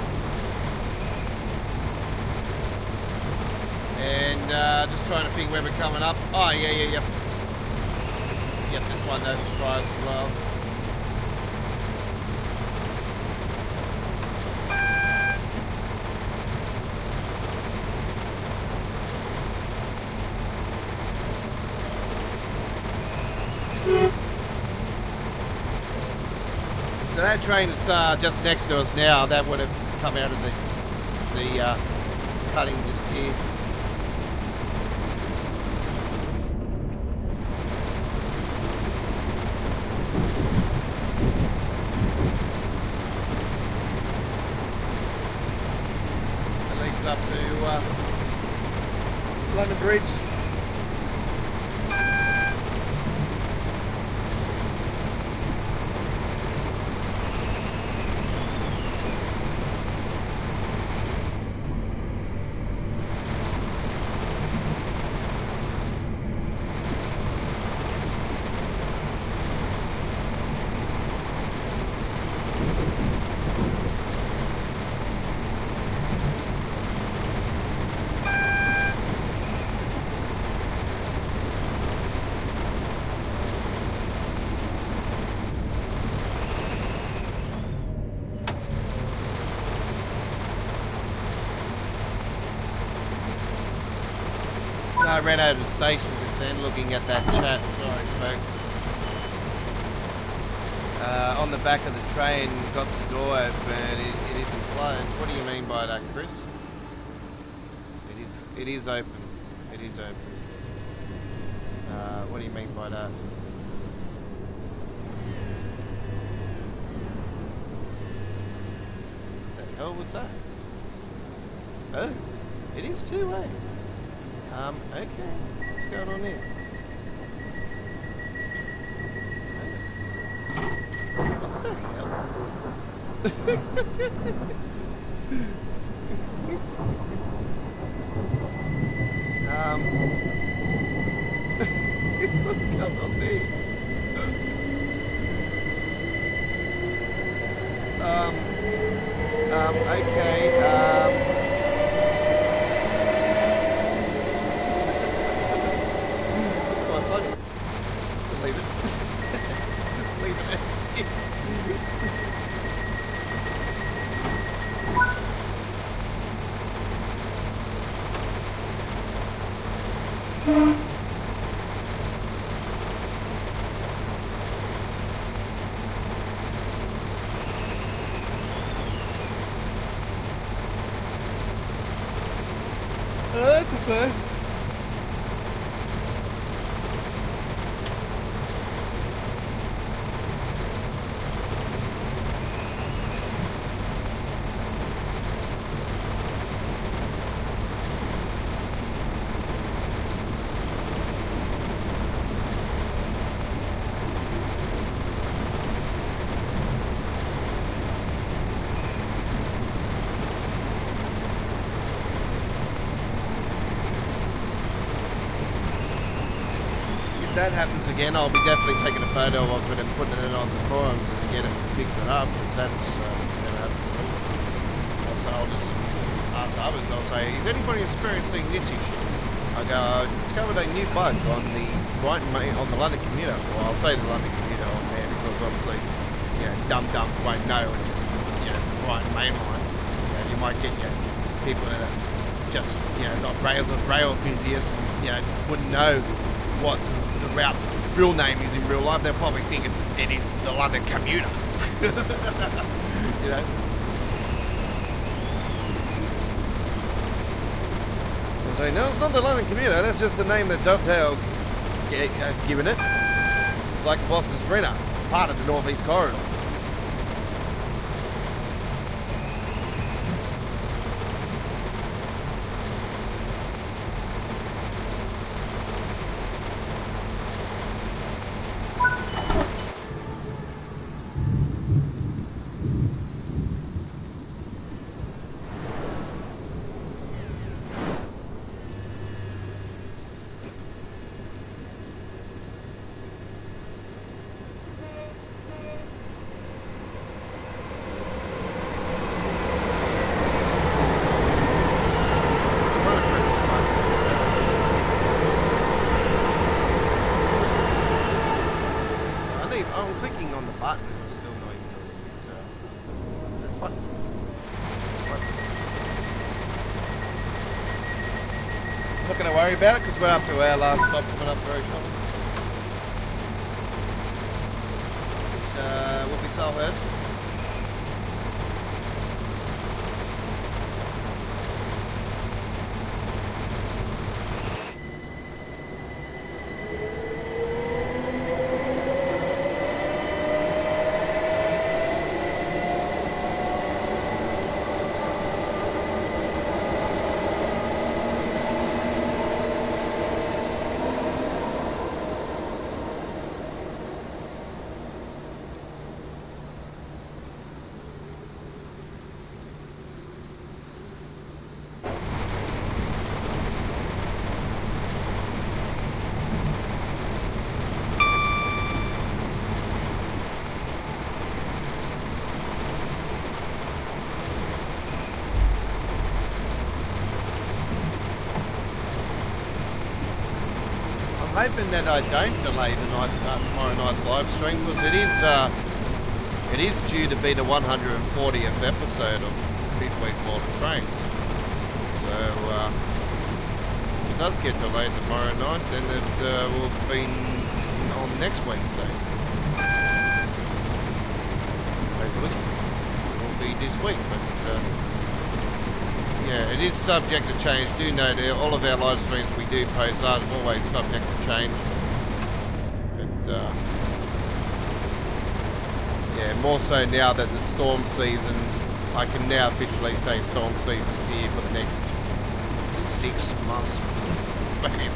And just trying to think where we're coming up. Oh, yep. Yep, this one, no surprise as well. So that train is just next to us now. That would have come out of the cutting just here. It leads up to London Bridge. I ran out of the station just then looking at that chat, sorry folks. On the back of the train, got the door open, it isn't closed. What do you mean by that, Chris? It is open. It is open. What do you mean by that? What the hell was that? Oh, it is two-way. Okay, what's going on here? What the hell? What's going on there? Okay, leave it. Just leave it as is. That's a first. If that happens again, I'll be definitely taking a photo of it and putting it on the forums and get it fix it up, because that's never happened before. Also, I'll just ask others, I'll say, is anybody experiencing this issue? I go, I discovered a new bug on the Brighton on the London commuter. Well, I'll say the London commuter on there because obviously, dumb-dumbs won't know it's, Brighton Mainline. You might get people that are just, not rail enthusiasts, wouldn't know what the route's real name is in real life. They'll probably think it is the London commuter. They'll say, no, it's not the London commuter. That's just the name that Dovetail has given it. It's like Boston Sprinter. It's part of the North East Corridor. I'm clicking on the button and it's still not even doing anything, so that's fun. Not going to worry about it because we're up to our last stop coming up very shortly. Which will be Salhurst. Hoping that I don't delay tomorrow night's live stream because it is due to be the 140th episode of Midweek World of Trains. So if it does get delayed tomorrow night, then it will be on next Wednesday. Hopefully it will be this week, but yeah, it is subject to change. Do note that all of our live streams we do post are always subject to change. But yeah, more so now that the storm season, I can now officially say storm season's here for the next 6 months, maybe.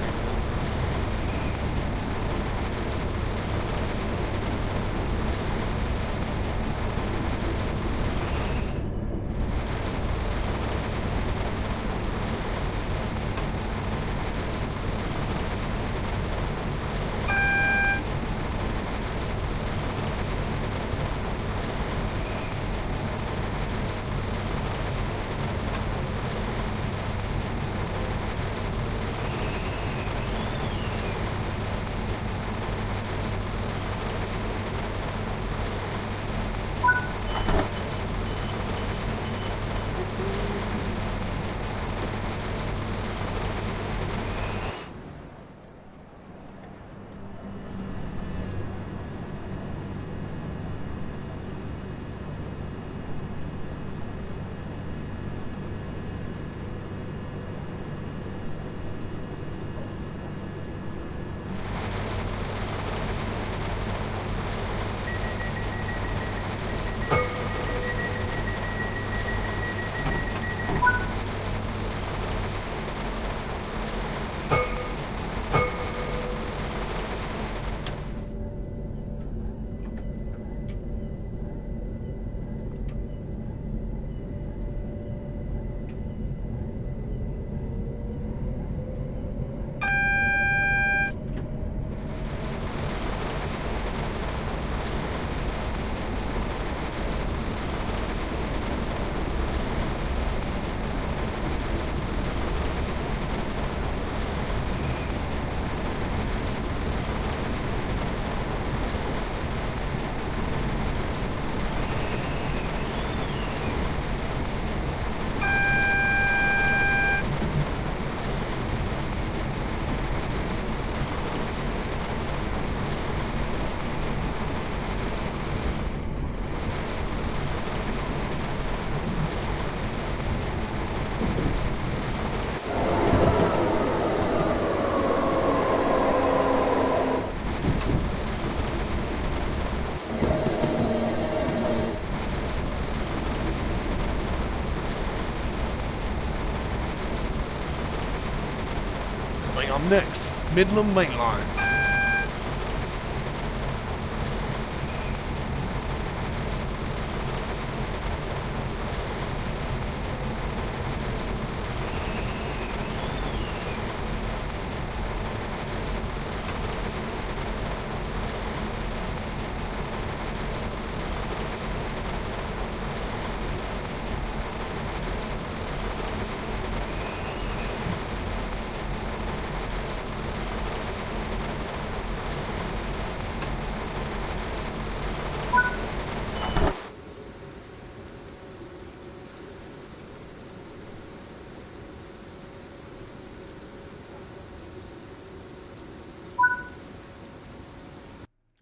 Next, Midland Mainline.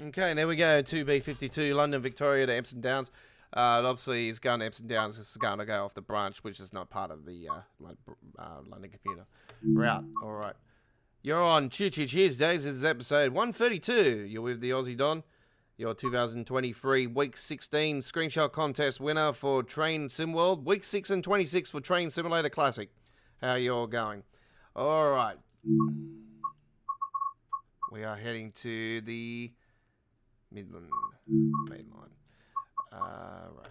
Okay, there we go. 2B52, London, Victoria to Epsom Downs. Obviously, it's going to Epsom Downs. It's going to go off the branch, which is not part of the London commuter route. All right. You're on Choo Choo Tuesdays. This is episode 132. You're with the Aussie Don, your 2023 Week 16 Screenshot Contest winner for Train Sim World. Week 6 and 26 for Train Simulator Classic. How you all going? All right. We are heading to the Midland Mainline. Right.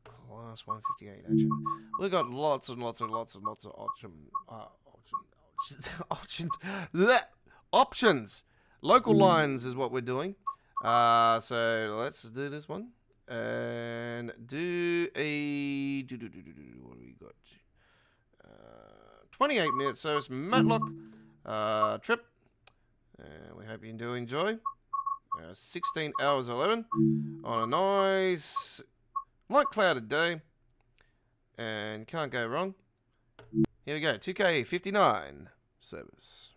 Class 158 action. We've got lots and lots of options. Local lines is what we're doing. So let's do this one. And do a... What do we got? 28 minutes service Matlock trip. We hope you do enjoy. 16 hours 11 on a nice light clouded day, and can't go wrong. Here we go, 2K59 service.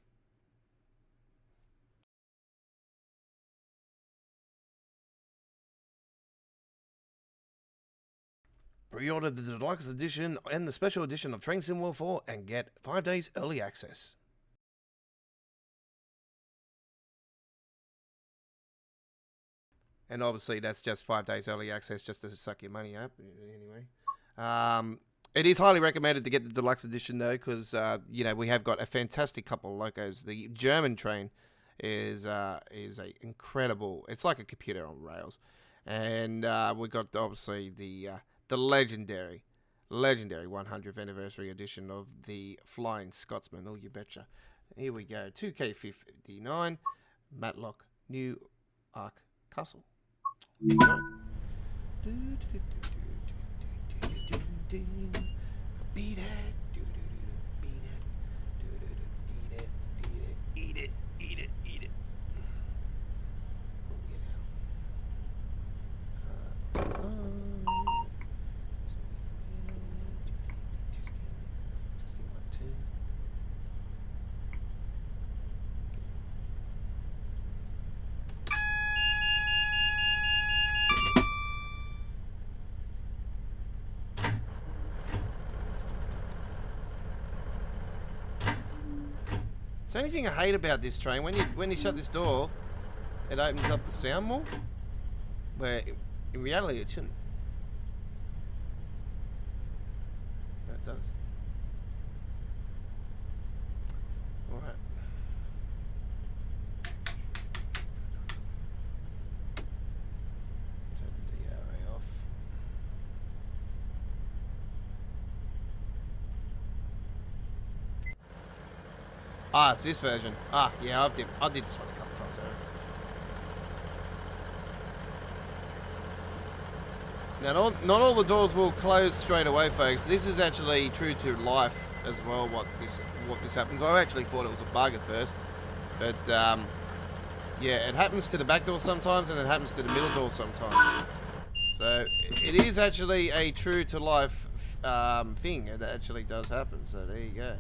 Pre-order the deluxe edition and the special edition of Train Sim World 4 and get 5 days early access. And obviously, that's just 5 days early access just to suck your money up. Anyway, it is highly recommended to get the deluxe edition though, because you know, we have got a fantastic couple of locos. The German train is a incredible. It's like a computer on rails, and we got obviously the legendary 100th anniversary edition of the Flying Scotsman. Oh, you betcha. Here we go. 2K59 Matlock New Ark Castle. Beat it, eat it. Testing 1, 2. Is there anything I hate about this train? When you shut this door, it opens up the sound more. Where in reality it shouldn't. No, it does. Alright. Turn the DRA off. Ah, it's this version. Ah, yeah, I did this one a couple times over. Now, not all the doors will close straight away, folks. This is actually true to life as well. What this happens. I actually thought it was a bug at first, but yeah, it happens to the back door sometimes, and it happens to the middle door sometimes. So it is actually a true to life thing. It actually does happen. So there you go.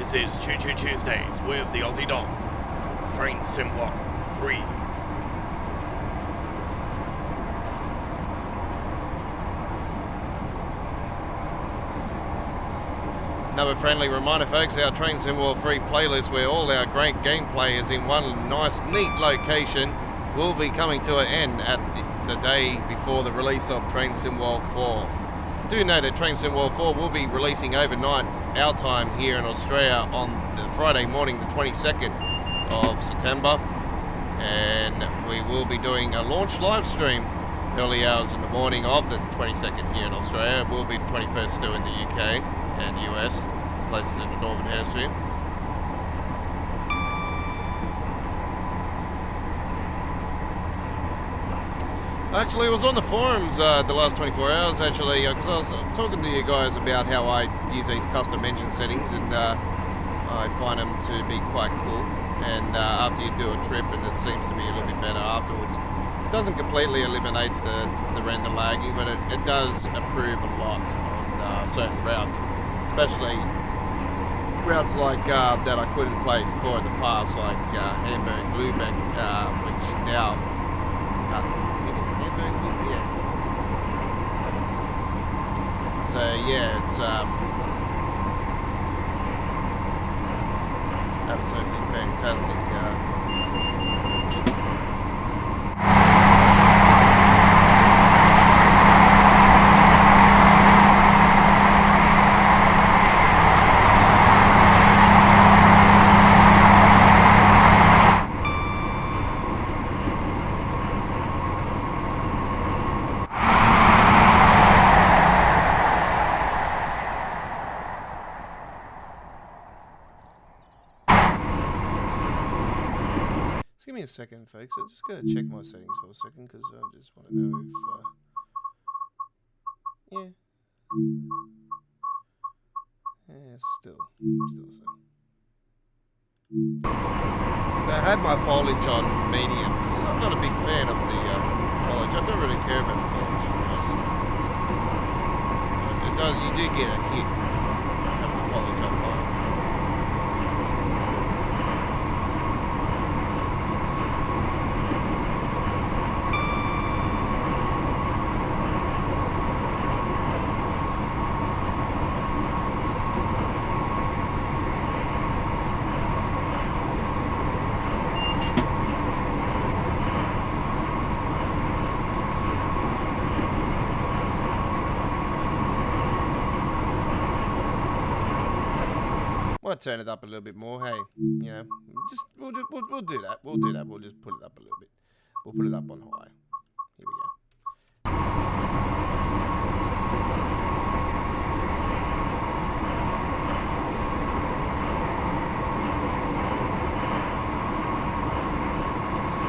This is Choo Choo Tuesdays with the Aussie Don. Train Symbol 3.
Another friendly reminder, folks, our Train Symbol 3 playlist, where all our great gameplay is in one nice, neat location, will be coming to an end at the day before the release of Train Symbol 4. Do know that Train Symbol 4 will be releasing overnight our time here in Australia on the Friday morning, the 22nd of September, and we will be doing a launch live stream early hours in the morning of the 22nd here in Australia. It will be the 21st too in the UK and US, places in the Northern Hemisphere. Actually, I was on the forums the last 24 hours, actually, because I was talking to you guys about how I use these custom engine settings, and I find them to be quite cool. And after you do a trip, and it seems to be a little bit better afterwards. It doesn't completely eliminate the render lagging, but it does improve a lot on certain routes, especially routes like that I couldn't play before in the past, like Hamburg, Lübeck, which now... So yeah, it's absolutely fantastic. Give me a second, folks. I'm just going to check my settings for a second, because I just want to know if... Yeah, still so. So I had my foliage on mediums. I'm not a big fan of the foliage. I don't really care about the foliage, to be honest. It does, you do get a hit having the foliage on high. Might turn it up a little bit more. Hey, you know, we'll do that. We'll do that. We'll just put it up a little bit. We'll put it up on high. Here we go.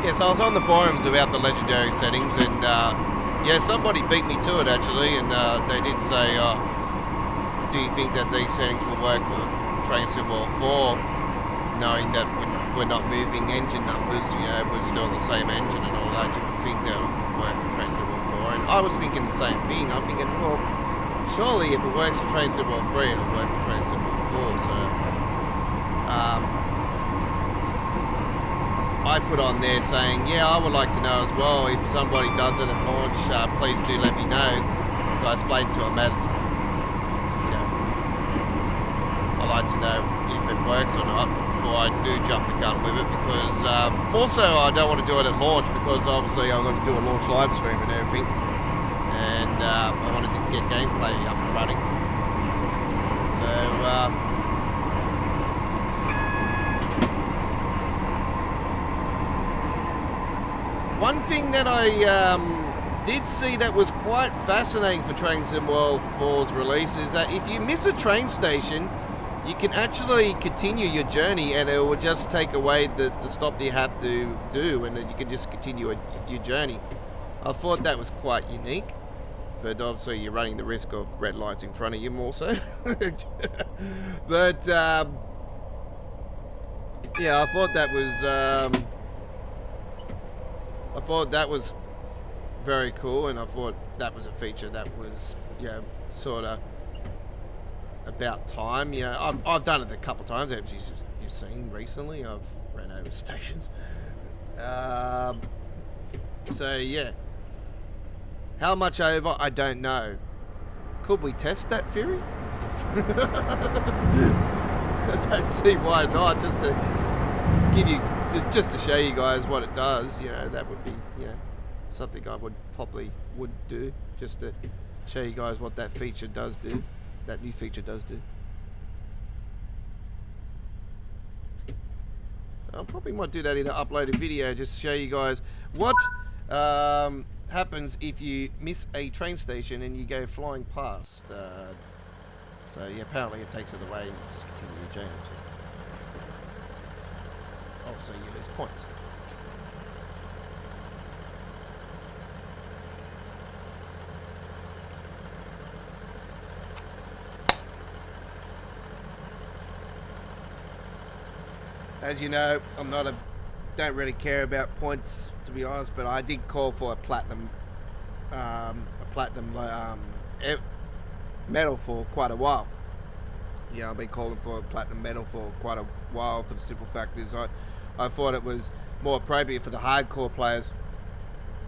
Yeah, so I was on the forums about the legendary settings, and yeah, somebody beat me to it actually, and they did say, do you think that these settings will work for Train Symbol 4, knowing that we're not moving engine numbers, you know, we're still on the same engine and all that? You would think that would work for Train Symbol 4, and I was thinking the same thing. I'm thinking, well, surely if it works for Train Symbol 3, it'll work for Train Symbol 4, so I put on there saying, yeah, I would like to know as well, if somebody does it at launch, please do let me know. So I explained to him as, I'd like to know if it works or not before I do jump the gun with it, because also I don't want to do it at launch, because obviously I'm going to do a launch live stream and everything, and I wanted to get gameplay up and running. So one thing that I did see that was quite fascinating for Train Symbol 4's release is that if you miss a train station, you can actually continue your journey, and it will just take away the stop you have to do, and then you can just continue your journey. I thought that was quite unique, but obviously you're running the risk of red lights in front of you more so. But yeah, I thought that was very cool, and I thought that was a feature that was, you know, sort of a about time. Yeah, I've done it a couple of times. As you've seen recently, I've ran over stations. So yeah, how much over? I don't know. Could we test that theory? I don't see why not. Just to give you, just to show you guys what it does. You know, that would be something I would do, just to show you guys what that feature does do. That new feature does do. So I probably might do that in the uploaded video, just to show you guys what happens if you miss a train station and you go flying past. So yeah, apparently it takes it away and you just continue your journey. Oh, so you lose points. As you know, don't really care about points, to be honest, but I did call for a platinum medal for quite a while. Yeah, I've been calling for a platinum medal for quite a while, for the simple fact is I thought it was more appropriate for the hardcore players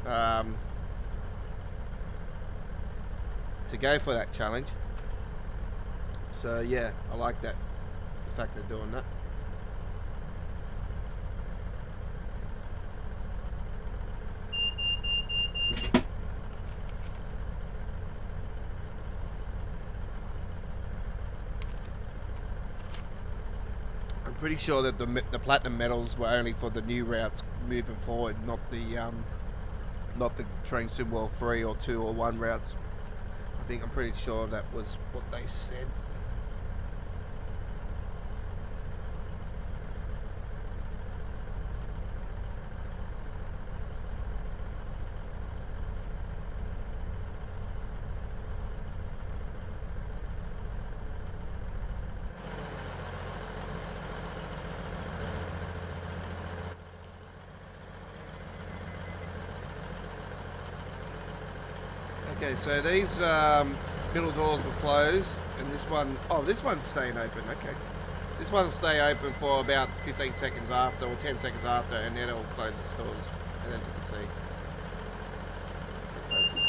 to go for that challenge. So yeah, I like that, the fact they're doing that. I'm pretty sure that the platinum medals were only for the new routes moving forward, not the Train Sim World 3 or 2 or 1 routes. I'm pretty sure that was what they said. Okay, so these middle doors will close, and this one's staying open. Okay, this one will stay open for about 15 seconds after, or 10 seconds after, and then it will close its doors. And as you can see, it closes.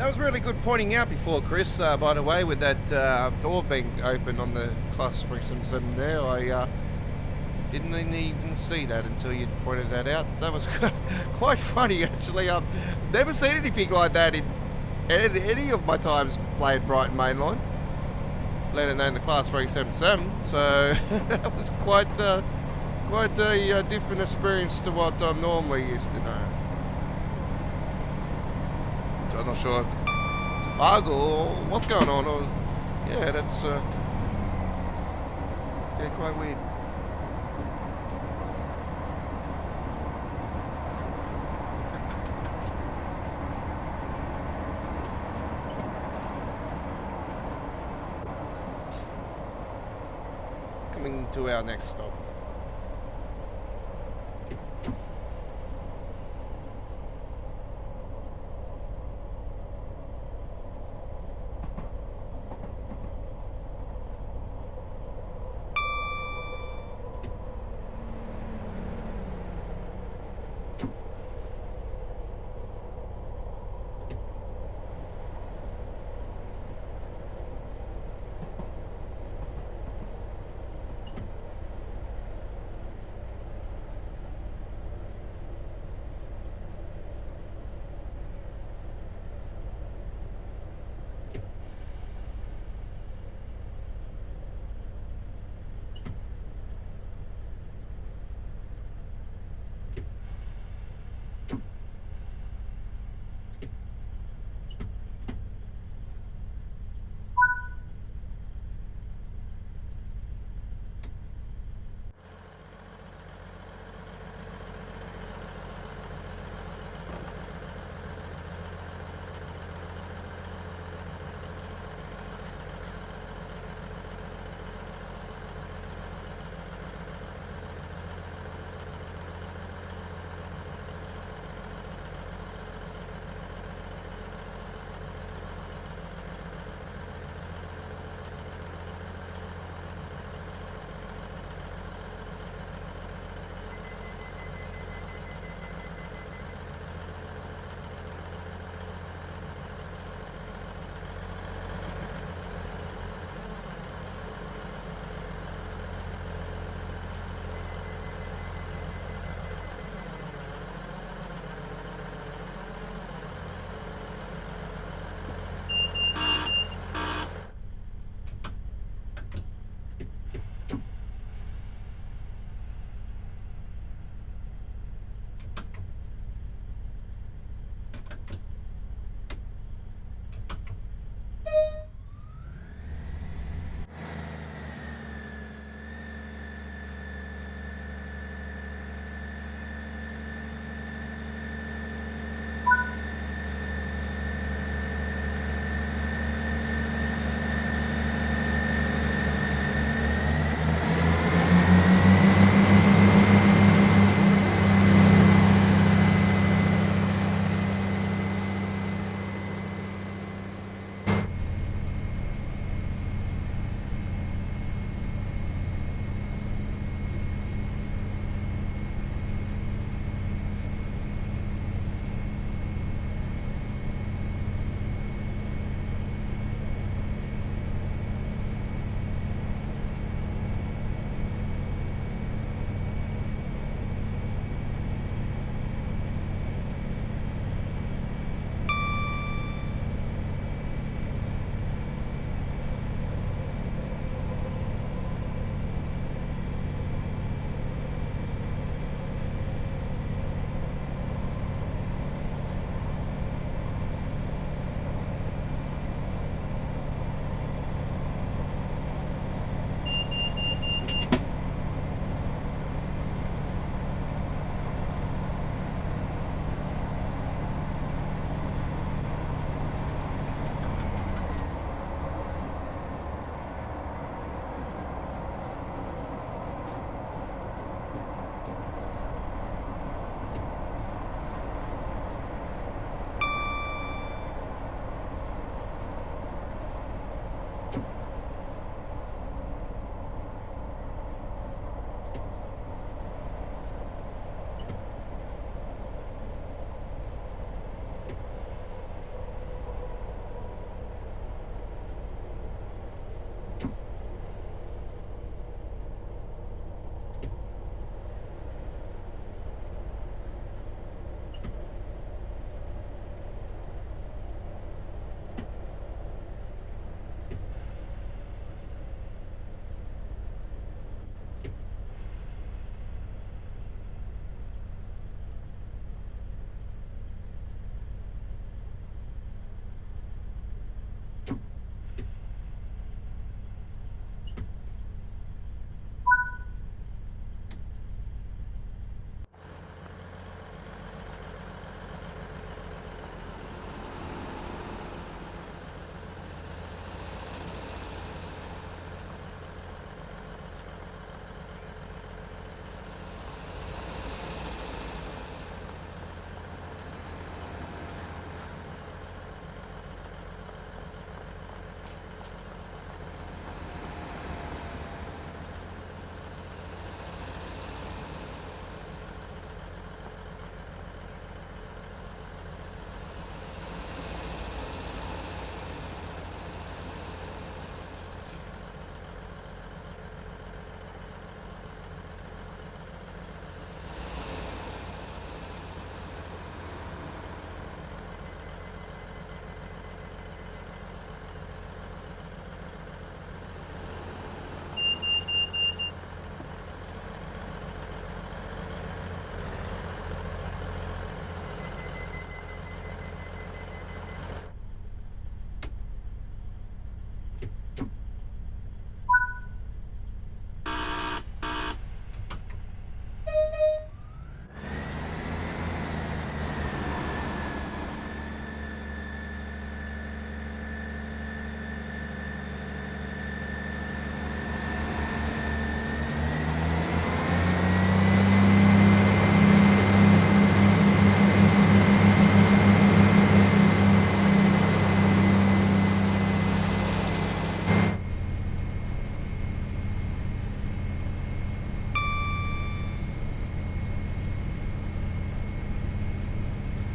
That was really good pointing out before, Chris, by the way, with that door being open on the Class 377 there. I didn't even see that until you pointed that out. That was quite funny, actually. I've never seen anything like that in any of my times playing Brighton Mainline, let alone the Class 377. So that was quite a different experience to what I'm normally used to know. So I'm not sure if it's a bug or what's going on. Or, yeah, that's quite weird. Coming to our next stop.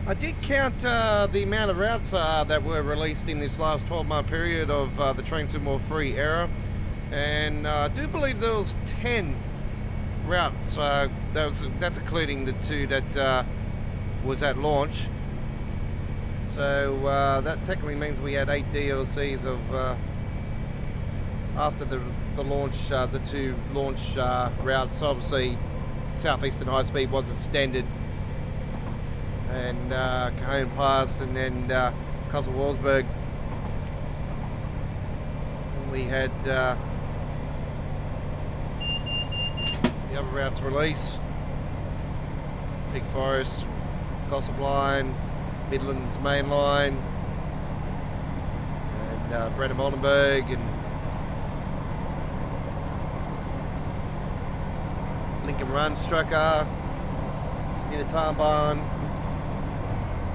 I did count the amount of routes that were released in this last 12-month period of the Train Sim World free era, and I do believe there was 10 routes. That's including the 2 that was at launch. So that technically means we had 8 DLCs of after the launch, the 2 launch routes. Obviously, Southeastern High Speed was extended, and Cajon Pass, and then Coswig. We had the other routes release: Big Forest, Gossip Line, Midland's Mainline, and Bremen Oldenburg, and Lincoln Bahnstrecke, Inner Tarnbahn,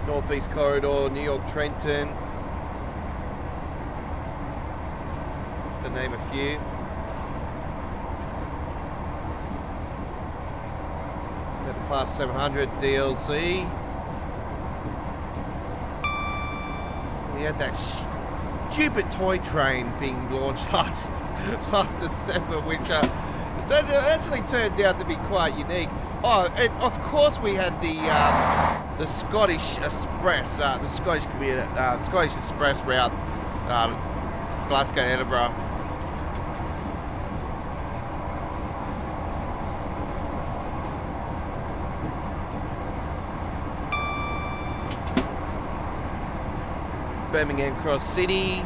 Northeast Corridor, New York Trenton, just to name a few. We have the Class 700 DLC. We had that stupid toy train thing launched last December, which actually turned out to be quite unique. Oh, and of course we had the Scottish Express, the Scottish Express route, Glasgow, Edinburgh. Birmingham Cross City.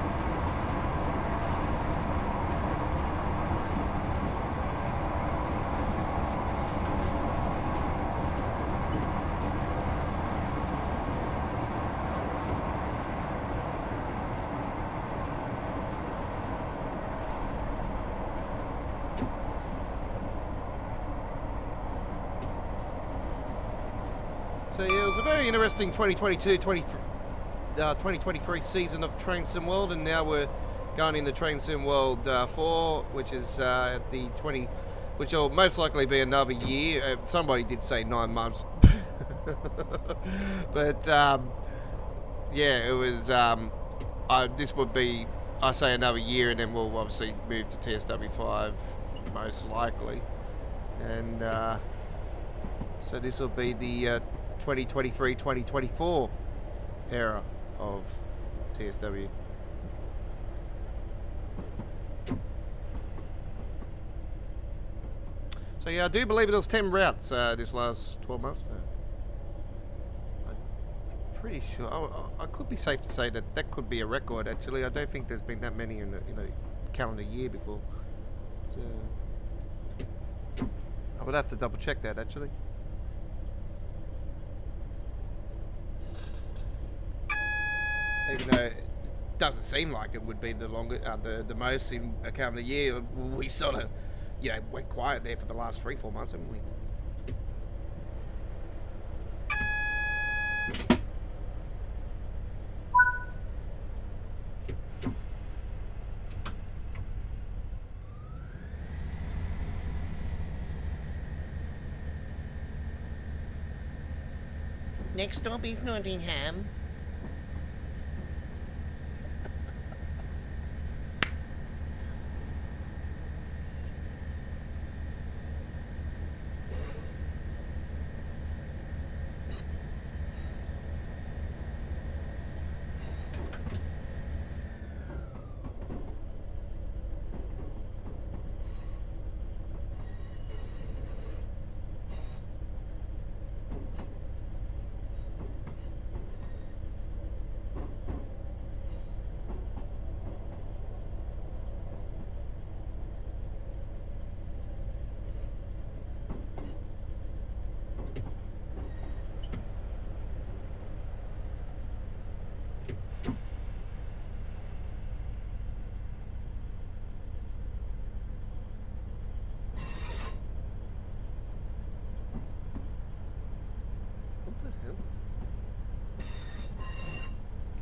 So yeah, it was a very interesting 2023 season of Train Sim World, and now we're going into Train Sim World 4, which is at the 20, which will most likely be another year. Somebody did say 9 months, but yeah, it was. This would be, I say, another year, and then we'll obviously move to TSW 5 most likely, and so this will be the 2023-2024 era of TSW. So yeah, I do believe there was 10 routes this last 12 months. I'm pretty sure. I could be safe to say that that could be a record. Actually, I don't think there's been that many in a calendar year before. So, I would have to double check that actually. Even though it doesn't seem like it would be the longest, the most in a calendar year, we sort of, went quiet there for the last 3-4 months, haven't we?
Next stop is Nottingham.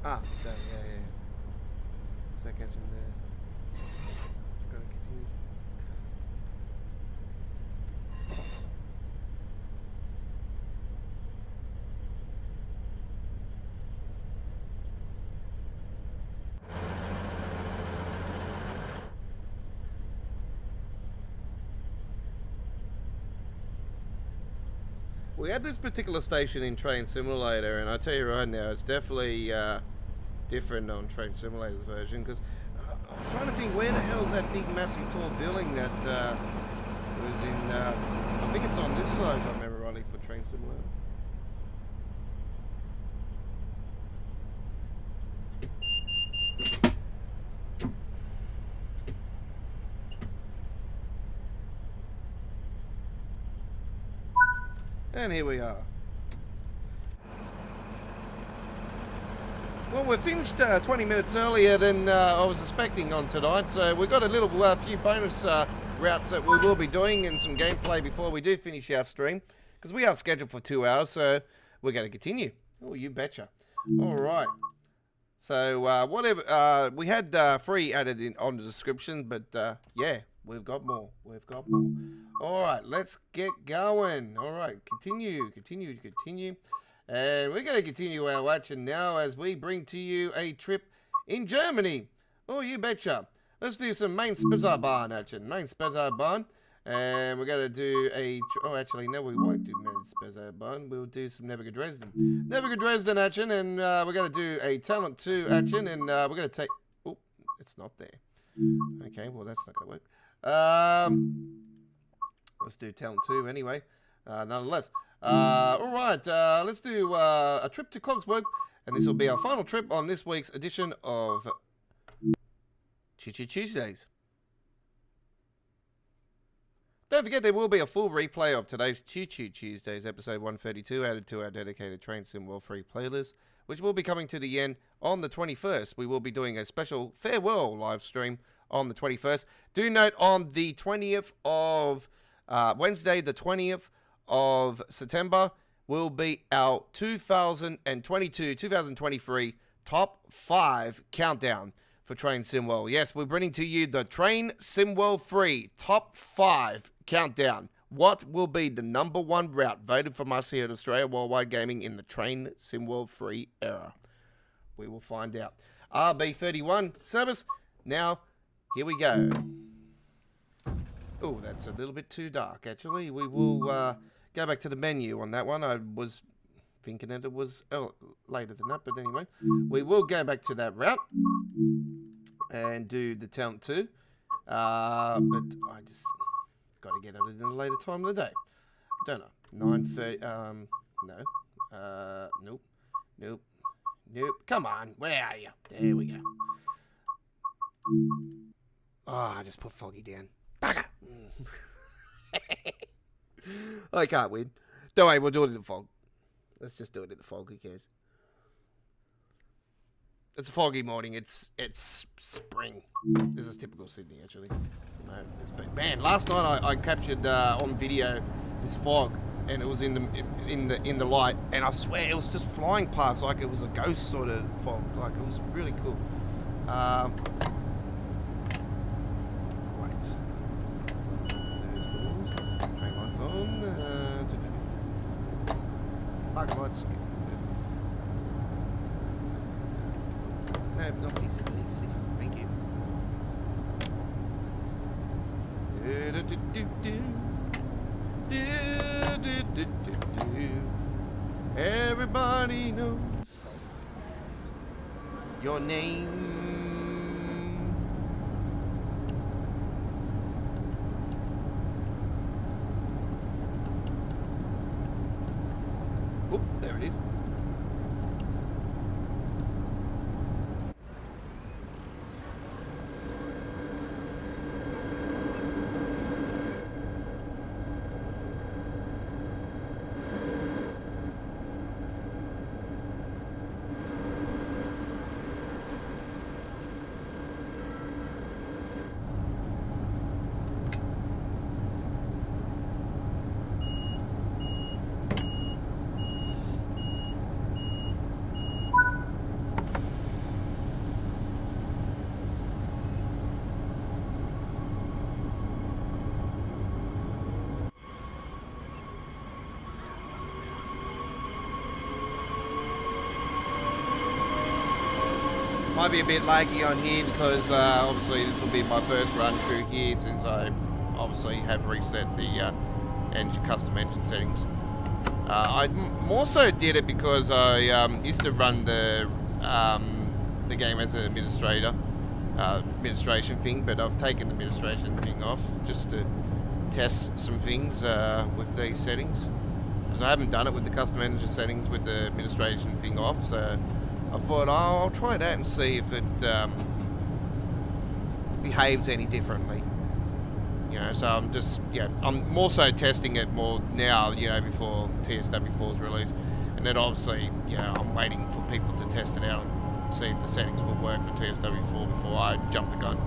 Ah, yeah. So I guess in there. Forgot to continue.
We had this particular station in Train Simulator, and I tell you right now, it's definitely different on Train Simulator's version, because I was trying to think, where the hell's that big, massive, tall building that was in, I think it's on this side, if I remember rightly, for Train Simulator. And here we are. Well, we finished 20 minutes earlier than I was expecting on tonight, so we've got a little few bonus routes that we will be doing and some gameplay before we do finish our stream, because we are scheduled for 2 hours, so we're going to continue. Oh, you betcha. All right. So whatever, we had free added in on the description, but yeah, we've got more. We've got more. All right, let's get going. All right, continue. And we're going to continue our action now as we bring to you a trip in Germany. Oh, you betcha. Let's do some Main Bahn action. Main Bahn. And we're going to do a... Oh, actually, no, we won't do Main Bahn. We'll do some Nahverkehr Dresden. Nahverkehr Dresden action, and we're going to do a Talent 2 action, and we're going to take... Oh, it's not there. Okay, well, that's not going to work. Let's do Talent 2 anyway, nonetheless. All right, let's do a trip to Coswig, and this will be our final trip on this week's edition of Choo Choo Tuesdays. Don't forget, there will be a full replay of today's Choo Choo Tuesdays episode 132 added to our dedicated Train Sim World free playlist, which will be coming to the end on the 21st. We will be doing a special farewell live stream on the 21st. Do note, on the 20th of... Wednesday, the 20th of September, will be our 2022-2023 top 5 countdown for Train Simworld. Yes, we're bringing to you the Train Simworld free top 5 countdown. What will be the #1 route voted from us here at Australia Worldwide Gaming in the Train Simworld free era? We will find out. RB31 service. Now, here we go. Oh, that's a little bit too dark, actually. We will go back to the menu on that one. I was thinking that it was later than that, but anyway. We will go back to that route and do the Talent 2. But I just got to get it in a later time of the day. Don't know. 9:30. No. Nope. Come on. Where are you? There we go. Oh, I just put Foggy down. Bugger! I can't win. Don't worry, we'll do it in the fog. Let's just do it in the fog, who cares? It's a foggy morning, it's spring. This is typical Sydney, actually. Man, last night I captured on video this fog, and it was in the light, and I swear it was just flying past like it was a ghost sort of fog. Like, it was really cool. Parking lights. No, not please. Thank you. Everybody knows your name. Oh, there it is. Might be a bit laggy on here because obviously this will be my first run through here since I obviously have reset the custom engine settings. I more so did it because I used to run the game as an administration thing, but I've taken the administration thing off just to test some things with these settings, because I haven't done it with the custom manager settings with the administration thing off. So I thought, oh, I'll try that and see if it behaves any differently. You know, so I'm more so testing it more now, you know, before TSW4 is released. And then obviously, you know, I'm waiting for people to test it out and see if the settings will work for TSW4 before I jump the gun.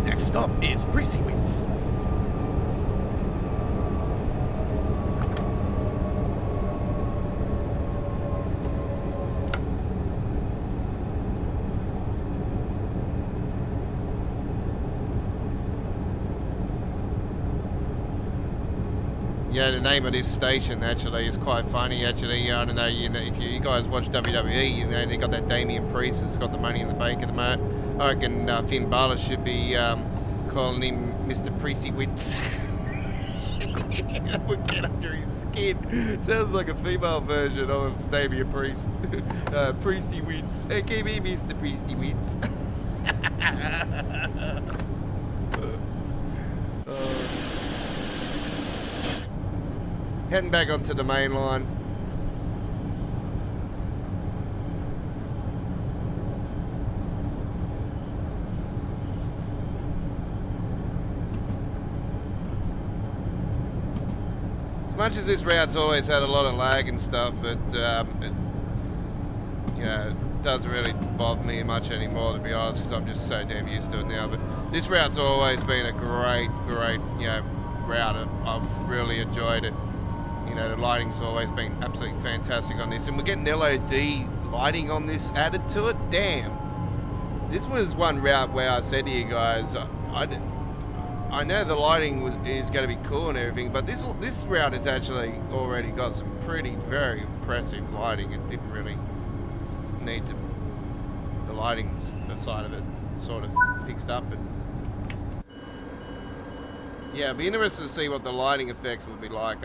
Next stop is Breesewitz.
Yeah, the name of this station actually is quite funny. Actually, I don't know, if you guys watch WWE, you know, they got that Damian Priest that's got the Money in the Bank at the moment. I reckon Finn Balor should be calling him Mr. Priestywitz. That would get under his skin. Sounds like a female version of Damian Priest. Priestywitz. Hey, give me Mr. Priestywitz. Heading back onto the main line. As much as this route's always had a lot of lag and stuff, but it doesn't really bother me much anymore, to be honest, because I'm just so damn used to it now. But this route's always been a great, route. I've really enjoyed it. You know, the lighting's always been absolutely fantastic on this, and we're getting LOD lighting on this added to it. Damn, this was one route where I said to you guys, I know the lighting is going to be cool and everything, but this route has actually already got some very impressive lighting. It didn't really need the lighting side of it sort of fixed up. And yeah, it'll be interesting to see what the lighting effects will be like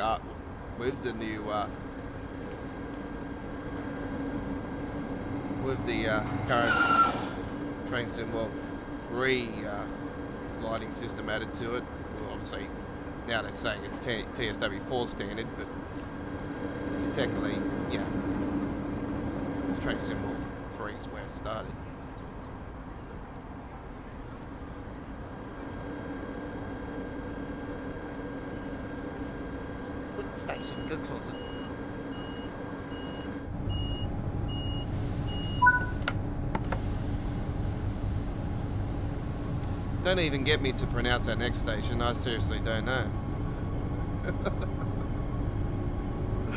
with the new with the current train symbol free lighting system added to it. Well, obviously now they're saying it's TSW4 standard, but technically, yeah, it's train symbol free is where it started. station. Good closet. Don't even get me to pronounce that next station. I seriously don't know.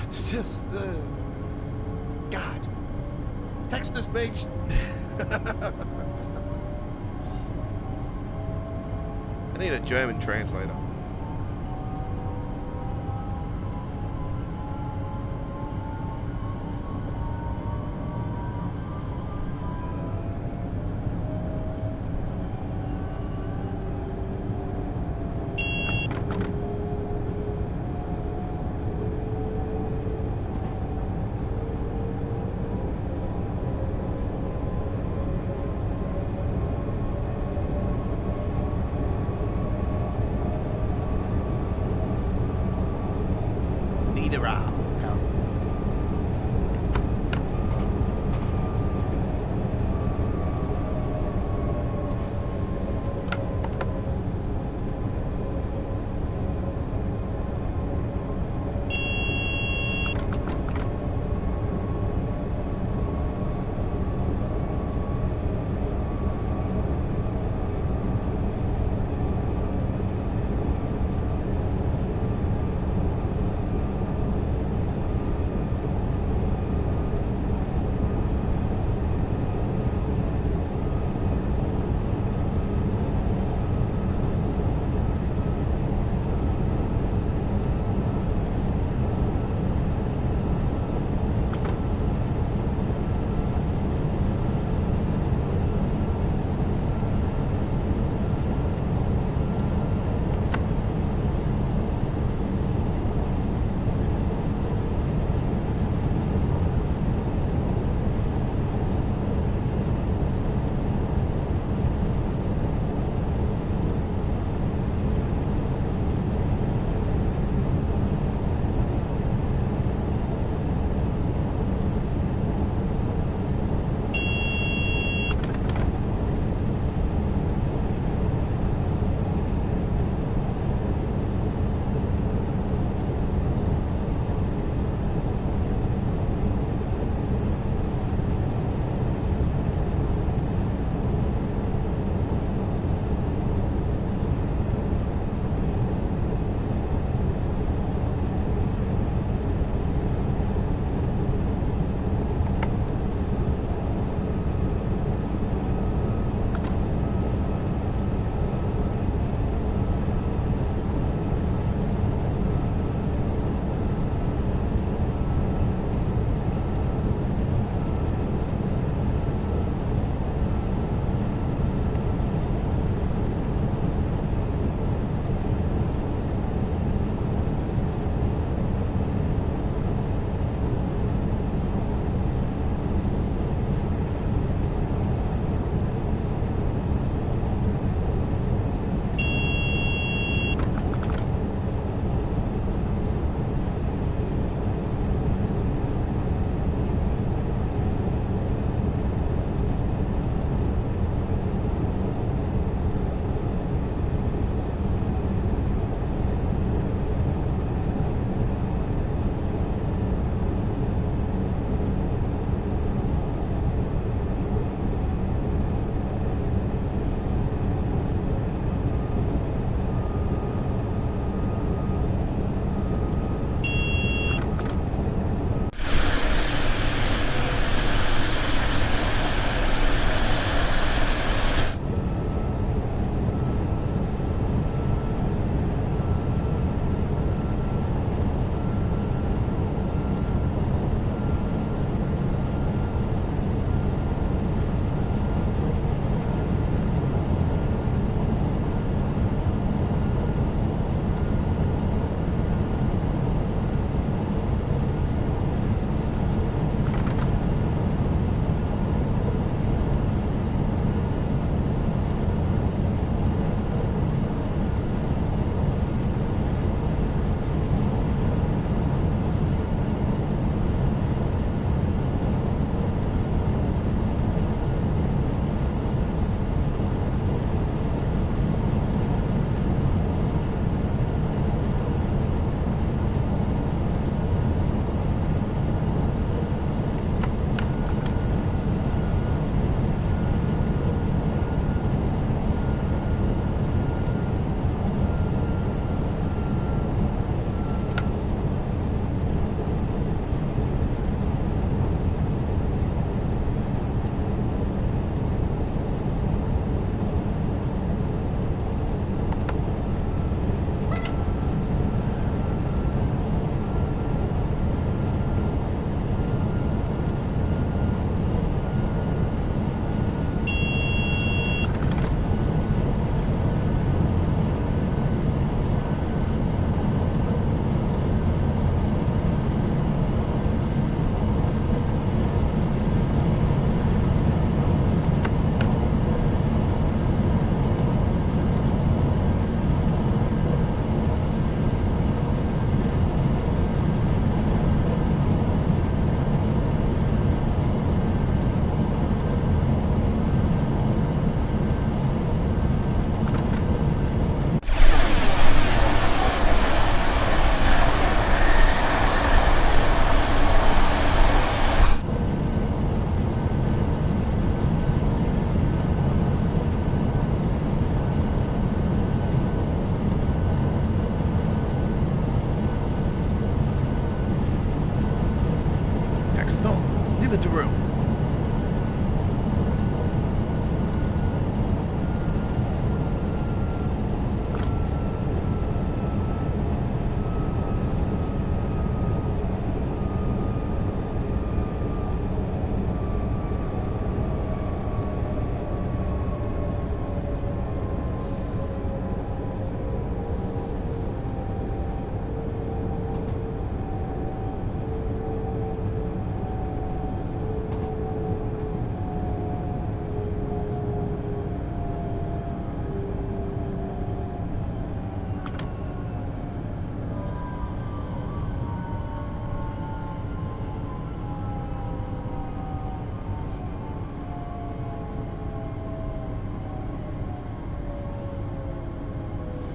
It's just, God. Text to speech. I need a German translator.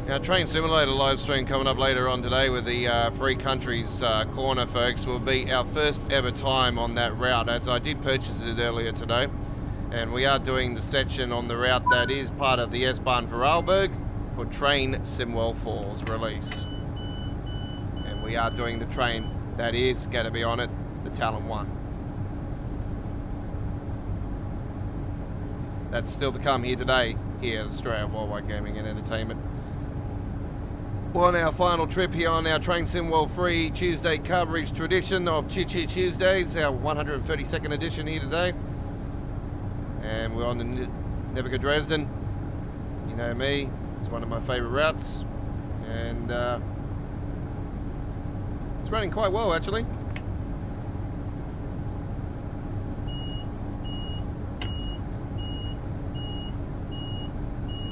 Our Train Simulator live stream coming up later on today with the Free Countries corner, folks, will be our first ever time on that route, as I did purchase it earlier today. And we are doing the section on the route that is part of the S-Bahn for Vorarlberg for Train Simwell Falls release. And we are doing the train that is going to be on it, the Talon 1. That's still to come here today, here at Australia Worldwide Gaming and Entertainment. We're on our final trip here on our Train Simwell Free Tuesday coverage tradition of Choo Choo Tuesdays, our 132nd edition here today. And we're on the Nahverkehr Dresden. You know me, it's one of my favourite routes. And it's running quite well, actually.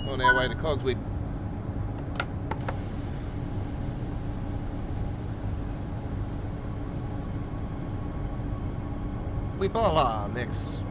On our way to Coswig. We blah next.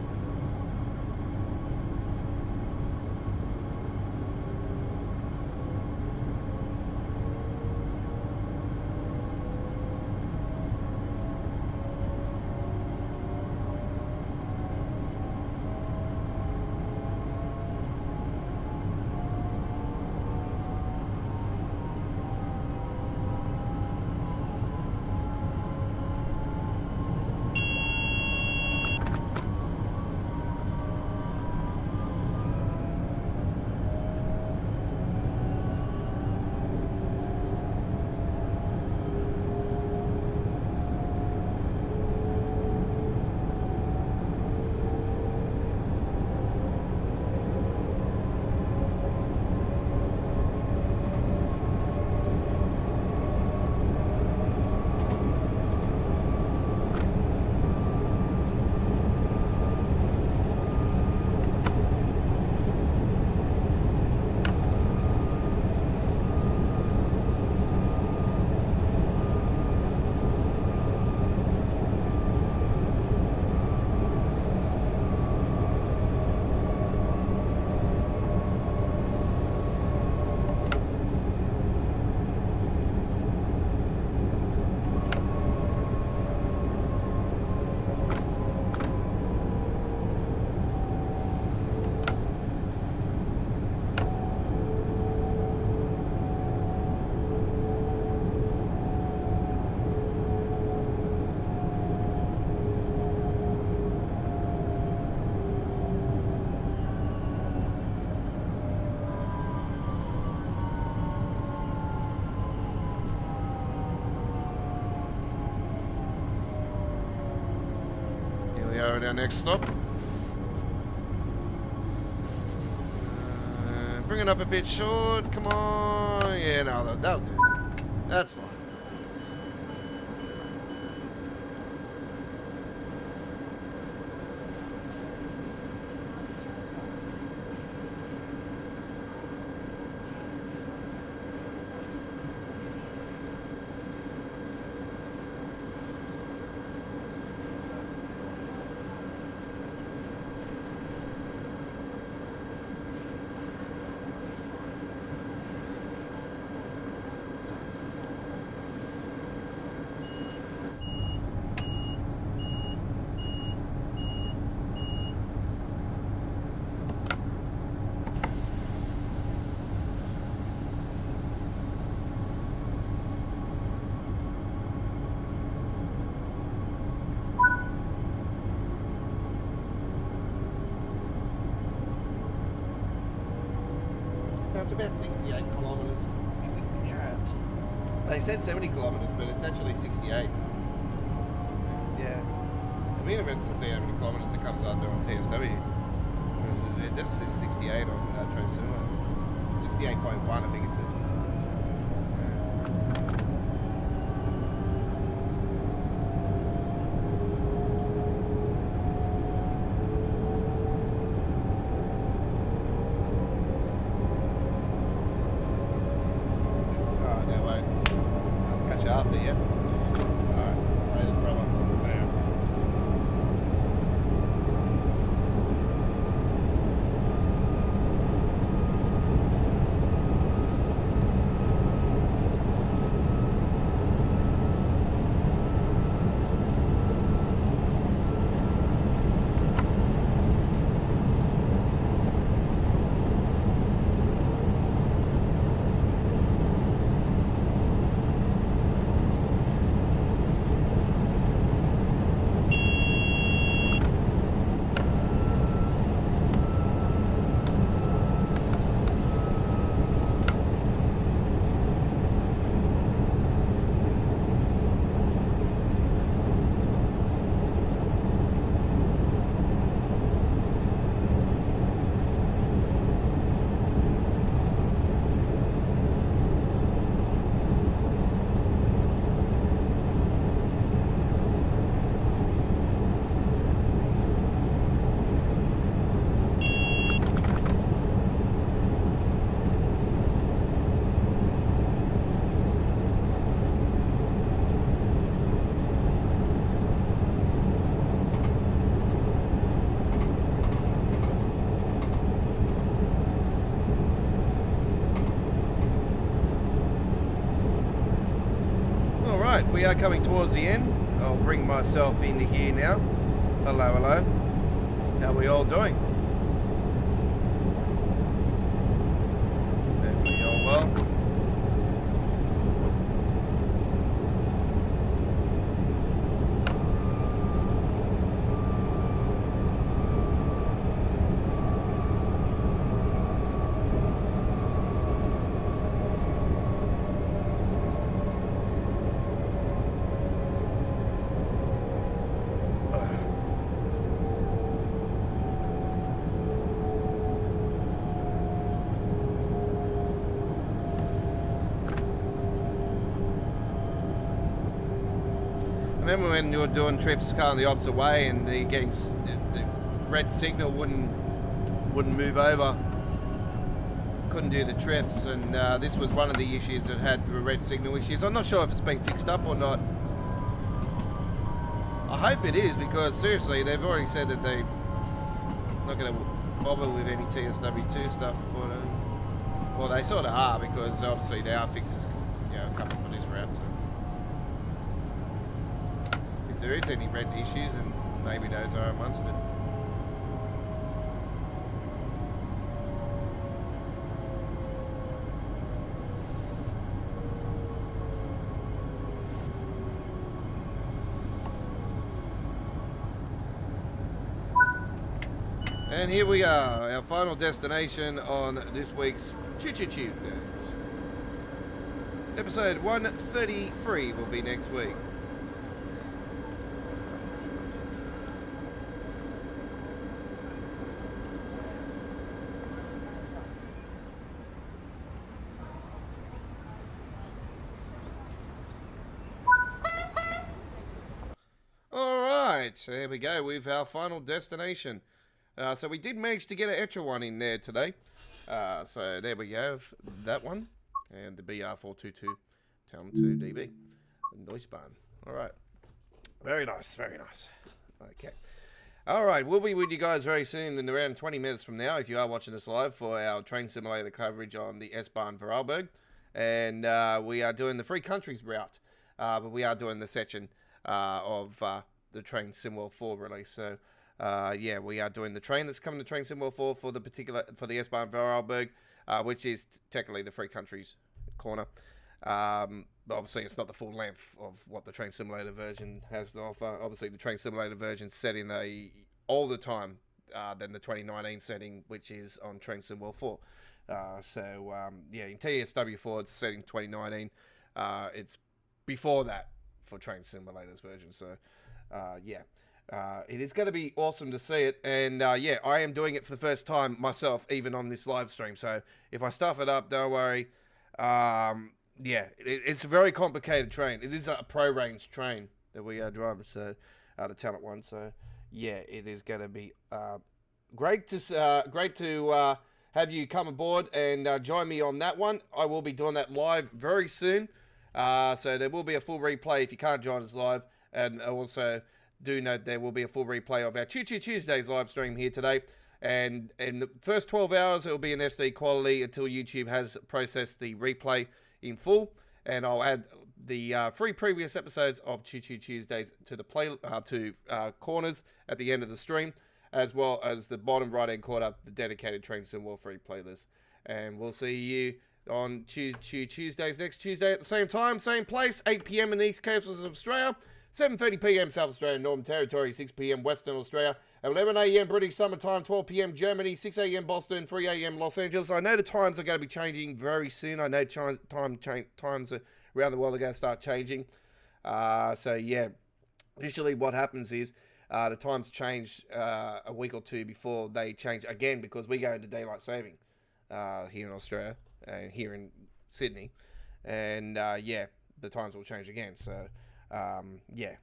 At our next stop. Bring it up a bit short. Come on. Yeah, no, that'll do. That's fine. It's about 68 kilometres.
Yeah.
They said 70 kilometres, but it's actually 68.
Yeah.
It'll be interesting to see how many kilometres it comes under on TSW. That's 68 on Train Cinema. 68.1, I think it said. After, yeah? Alright, later, brother. See ya. we are coming towards the end. I'll bring myself into here now. Hello, hello. How are we all doing? Hopefully all well. Remember when you were doing trips kind of the opposite way and the red signal wouldn't move over, couldn't do the trips, and this was one of the issues that had the red signal issues. I'm not sure if it's been fixed up or not. I hope it is, because seriously, they've already said that they're not going to bother with any TSW2 stuff before then. Well, they sort of are, because obviously there are fixes, coming for this route. So. If there is any red issues, and maybe those are amongst it. And here we are, our final destination on this week's Choo Choo Tuesdays. Episode 133 will be next week. Alright, there we go with our final destination. So we did manage to get an extra one in there today. So there we go, that one. And the BR422 Town 2 DB. Noisebahn. Alright. Very nice, very nice. Okay. Alright, we'll be with you guys very soon in around 20 minutes from now if you are watching us live for our train simulator coverage on the S-Bahn Vorarlberg. And we are doing the Three Countries route. But we are doing the section of the Train Simwell 4 release. So yeah, we are doing the train that's coming to Train Simwell 4 for the S-Bahn Vorarlberg, which is technically the Three Countries corner. But obviously it's not the full length of what the Train Simulator version has to offer. Obviously the Train Simulator version is set in a older time than the 2019 setting, which is on Train Simwell 4. Yeah, in TSW4 it's set in 2019. It's before that for Train Simulator's version. So yeah. It is going to be awesome to see it, and yeah, I am doing it for the first time myself, even on this live stream. So if I stuff it up, don't worry. Yeah, it's a very complicated train. It is a pro range train that we are driving, so the Talent one. So yeah, it is going to be great to have you come aboard and join me on that one. I will be doing that live very soon. So there will be a full replay if you can't join us live, and also do note there will be a full replay of our Choo Choo Tuesdays live stream here today. And in the first 12 hours, it will be in SD quality until YouTube has processed the replay in full. And I'll add the 3 previous episodes of Choo Choo Tuesdays to the corners at the end of the stream, as well as the bottom right-hand corner, the dedicated Train Simwell 3 playlist. And we'll see you on Choo Choo Tuesdays next Tuesday at the same time, same place, 8 p.m. in the East Coast of Australia. 7:30 p.m. South Australia, Northern Territory, 6 p.m. Western Australia, 11 a.m. British Summer Time, 12 p.m. Germany, 6 a.m. Boston, 3 a.m. Los Angeles. I know the times are going to be changing very soon. I know times around the world are going to start changing. So yeah, usually what happens is the times change a week or two before they change again, because we go into daylight saving here in Australia and here in Sydney, and yeah, the times will change again. So. Yeah,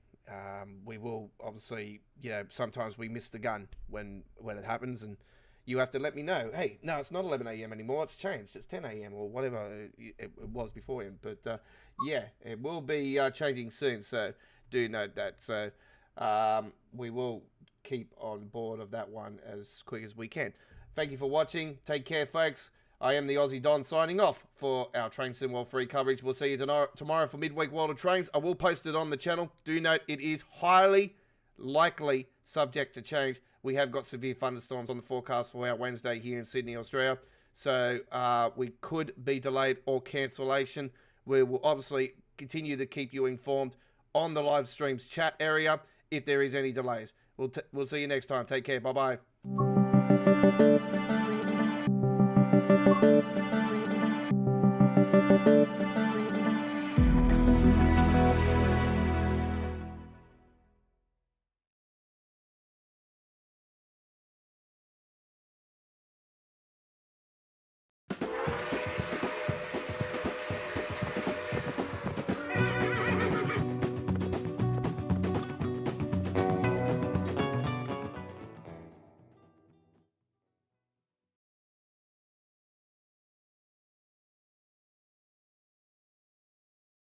we will obviously, sometimes we miss the gun when it happens, and you have to let me know, hey, no, it's not 11 a.m. anymore, it's changed, it's 10 a.m. or whatever it was beforehand. But yeah, it will be changing soon, so do note that. So we will keep on board of that one as quick as we can. Thank you for watching. Take care, folks. I am the Aussie Don signing off for our Train Sim World free coverage. We'll see you tomorrow for Midweek World of Trains. I will post it on the channel. Do note it is highly likely subject to change. We have got severe thunderstorms on the forecast for our Wednesday here in Sydney, Australia. So we could be delayed or cancellation. We will obviously continue to keep you informed on the live streams chat area if there is any delays. We'll see you next time. Take care. Bye-bye.